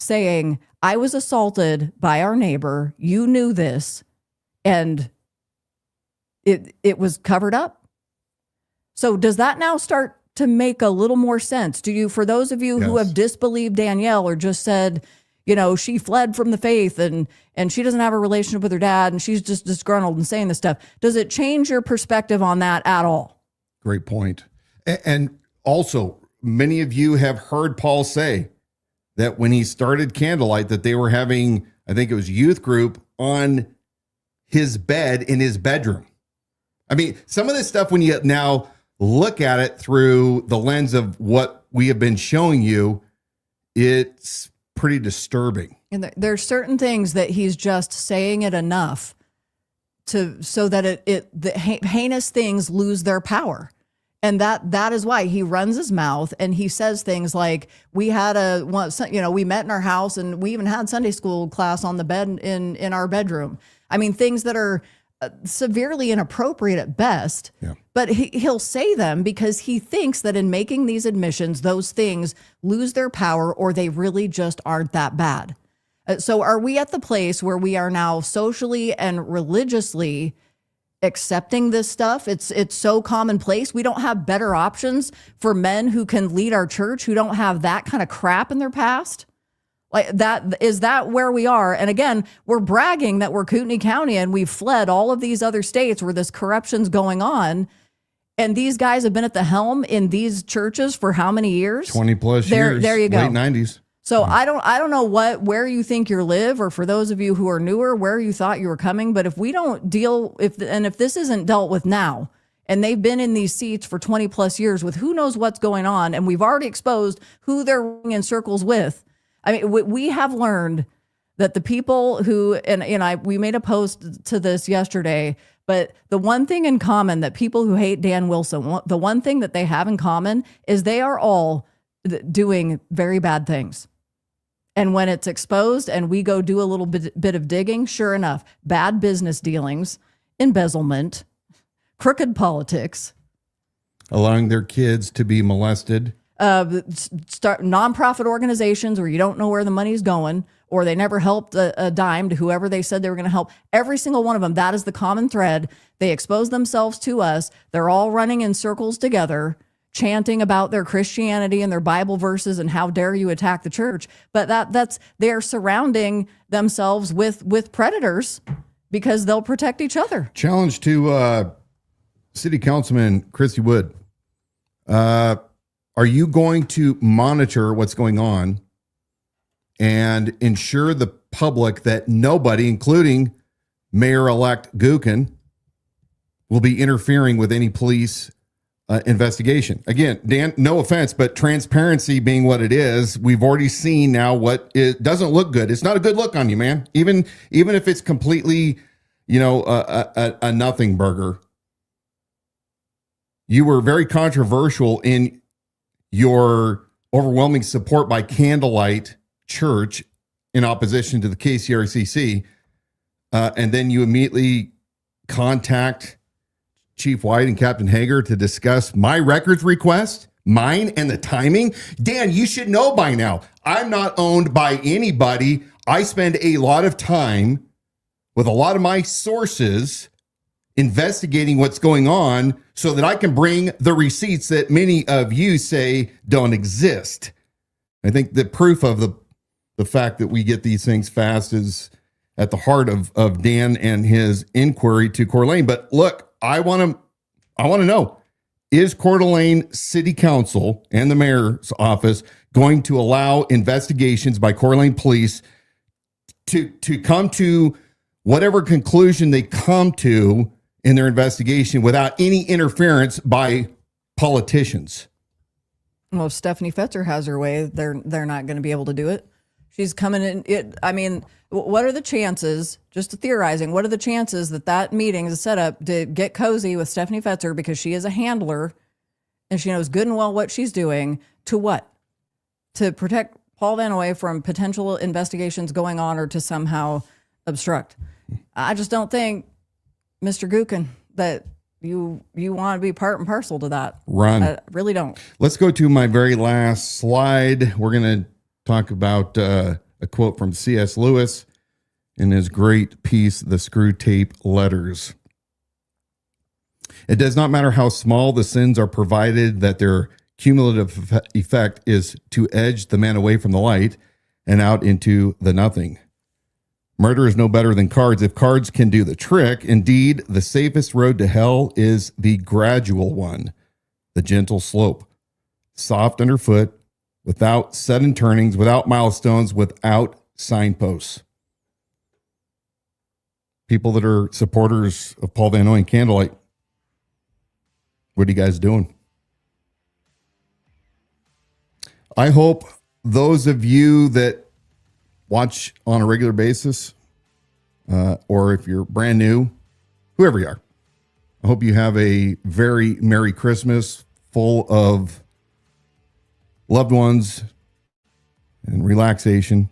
saying, "I was assaulted by our neighbor. You knew this, and it was covered up." So does that now start to make a little more sense? For those of you who have disbelieved Danielle, or just said, she fled from the faith and she doesn't have a relationship with her dad and she's just disgruntled and saying this stuff, does it change your perspective on that at all? Great point. And also, many of you have heard Paul say that when he started Candlelight, that they were having, I think it was youth group on his bed in his bedroom. I mean, some of this stuff, when you now look at it through the lens of what we have been showing you, it's pretty disturbing. And there's certain things that he's just saying it enough so that the heinous things lose their power. And that is why he runs his mouth and he says things like, we met in our house and we even had Sunday school class on the bed in our bedroom. I mean, things that are severely inappropriate at best, but he'll say them because he thinks that in making these admissions, those things lose their power or they really just aren't that bad. So are we at the place where we are now socially and religiously accepting this stuff? It's so commonplace. We don't have better options for men who can lead our church, who don't have that kind of crap in their past. Like that, is that where we are? And again, we're bragging that we're Kootenai County and we've fled all of these other states where this corruption's going on. And these guys have been at the helm in these churches for how many years? 20 plus years. There you go. Late 90s. So I don't know where you think you live, or for those of you who are newer, where you thought you were coming. But if we don't if this isn't dealt with now, and they've been in these seats for 20 plus years with who knows what's going on, and we've already exposed who they're running in circles with. I mean, we have learned that the people who, we made a post to this yesterday, but the one thing in common that people who hate Dan Wilson, the one thing that they have in common is they are all doing very bad things. And when it's exposed and we go do a little bit of digging, sure enough, bad business dealings, embezzlement, crooked politics. Allowing their kids to be molested. Start nonprofit organizations where you don't know where the money's going, or they never helped a dime to whoever they said they were going to help. Every single one of them, that is the common thread. They expose themselves to us. They're all running in circles together, chanting about their Christianity and their Bible verses and how dare you attack the church. But they're surrounding themselves with predators because they'll protect each other. Challenge to City Councilman Christy Wood. Are you going to monitor what's going on and ensure the public that nobody, including Mayor-elect Gookin, will be interfering with any police investigation? Again, Dan, no offense, but transparency being what it is, we've already seen now what it doesn't look good. It's not a good look on you, man. Even if it's completely, a nothing burger. You were very controversial in your overwhelming support by Candlelight Church in opposition to the KCRCC, and then you immediately contact Chief White and Captain Hager to discuss my records request, mine, and the timing. Dan, you should know by now, I'm not owned by anybody. I spend a lot of time with a lot of my sources investigating what's going on so that I can bring the receipts that many of you say don't exist. I think the proof of the fact that we get these things fast is at the heart of Dan and his inquiry to Coeur d'Alene. But look, I want to know, is Coeur d'Alene City Council and the mayor's office going to allow investigations by Coeur d'Alene police to come to whatever conclusion they come to in their investigation without any interference by politicians? Well, if Stephanie Fetzer has her way, they're not going to be able to do it. She's coming in. What are the chances, just theorizing, what are the chances that meeting is set up to get cozy with Stephanie Fetzer because she is a handler and she knows good and well what she's doing, to what? To protect Paul Vanaway from potential investigations going on or to somehow obstruct. I just don't think, Mr. Gookin, that you want to be part and parcel to that. Run. I really don't. Let's go to my very last slide. We're going to talk about a quote from C.S. Lewis in his great piece, The Screw Tape Letters. It does not matter how small the sins are, provided that their cumulative effect is to edge the man away from the light and out into the nothing. Murder is no better than cards. If cards can do the trick, indeed, the safest road to hell is the gradual one, the gentle slope, soft underfoot, without sudden turnings, without milestones, without signposts. people that are supporters of Paul Van Noy and Candlelight, what are you guys doing? I hope those of you that watch on a regular basis, or if you're brand new, whoever you are, I hope you have a very Merry Christmas full of loved ones and relaxation.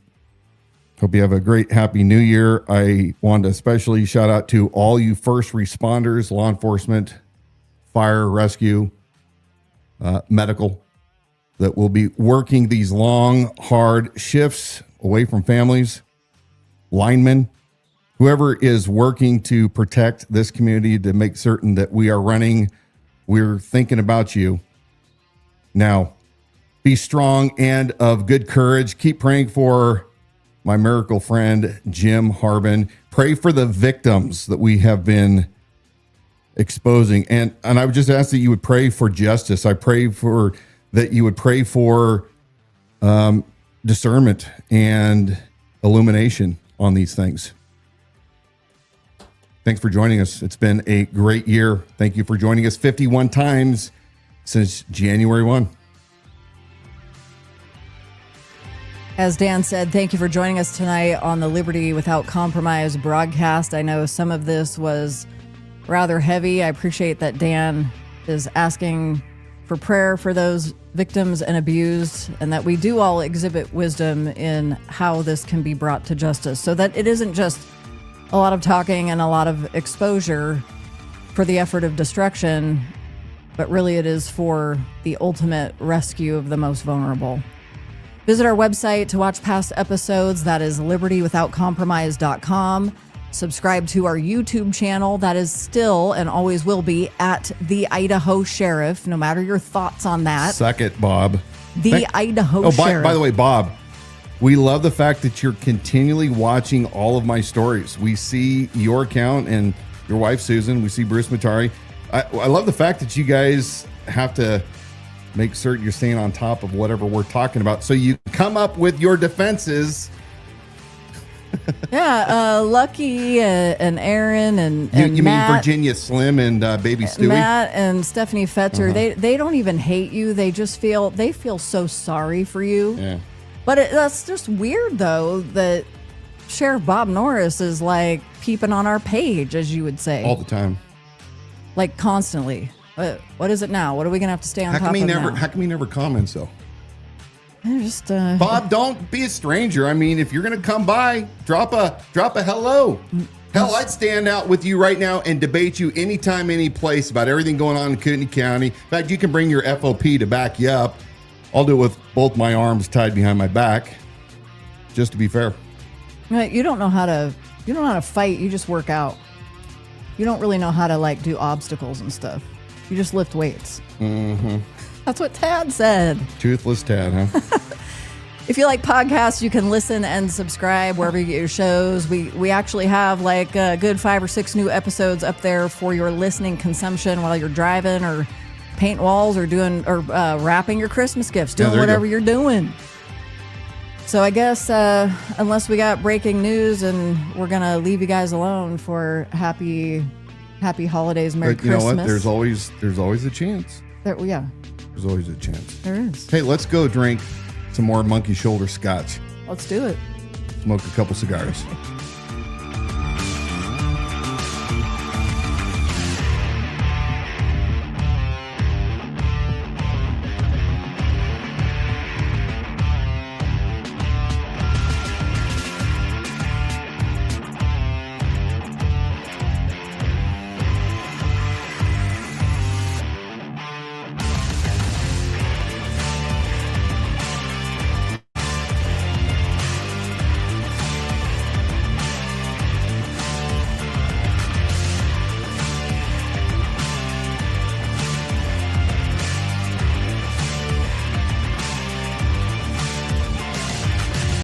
Hope you have a great, happy new year. I want to especially shout out to all you first responders, law enforcement, fire, rescue, medical, that will be working these long, hard shifts away from families, linemen, whoever is working to protect this community, to make certain that we are running. We're thinking about you. Now, be strong and of good courage. Keep praying for my miracle friend, Jim Harbin. Pray for the victims that we have been exposing. And I would just ask that you would pray for justice. I pray for that you would pray for discernment and illumination on these things. Thanks for joining us. It's been a great year. Thank you for joining us 51 times since January 1. As Dan said, thank you for joining us tonight on the Liberty Without Compromise broadcast. I know some of this was rather heavy. I appreciate that Dan is asking for prayer for those victims and abused, and that we do all exhibit wisdom in how this can be brought to justice, so that it isn't just a lot of talking and a lot of exposure for the effort of destruction, but really it is for the ultimate rescue of the most vulnerable. Visit our website to watch past episodes. That is libertywithoutcompromise.com. Subscribe to our YouTube channel. That is still and always will be at The Idaho Sheriff, no matter your thoughts on that. Suck it, Bob. Idaho Sheriff. By the way, Bob, we love the fact that you're continually watching all of my stories. We see your account and your wife, Susan. We see Bruce Matari. I love the fact that you guys have to make certain you're staying on top of whatever we're talking about, so you come up with your defenses. Yeah, Lucky and Aaron and you Matt, mean Virginia Slim and Baby Stewie? Matt and Stephanie Fetzer. They don't even hate you. They just feel so sorry for you. Yeah. But that's just weird, though, that Sheriff Bob Norris is like peeping on our page, as you would say, All the time. like constantly. What is it now? What are we gonna have to stay on top of now? How come he never comments though? Just Bob, don't be a stranger. I mean, if you're gonna come by, drop a hello. Hell, I'd stand out with you right now and debate you anytime, any place about everything going on in Kootenai County. In fact, you can bring your FOP to back you up. I'll do it with both my arms tied behind my back, just to be fair. you don't know how to fight. You just work out. You don't really know how to like do obstacles and stuff. You just lift weights. Mm-hmm. That's what Tad said. Toothless Tad, huh? If you like podcasts, you can listen and subscribe wherever you get your shows. We actually have like a good 5 or 6 new episodes up there for your listening consumption while you're driving or painting walls or doing or wrapping your Christmas gifts, doing whatever you're doing. So I guess unless we got breaking news, and we're gonna leave you guys alone for happy holidays, Merry Christmas. You know what? There's always a chance. Yeah. There's always a chance. There is. Hey, let's go drink some more monkey shoulder scotch. Let's do it. Smoke a couple cigars.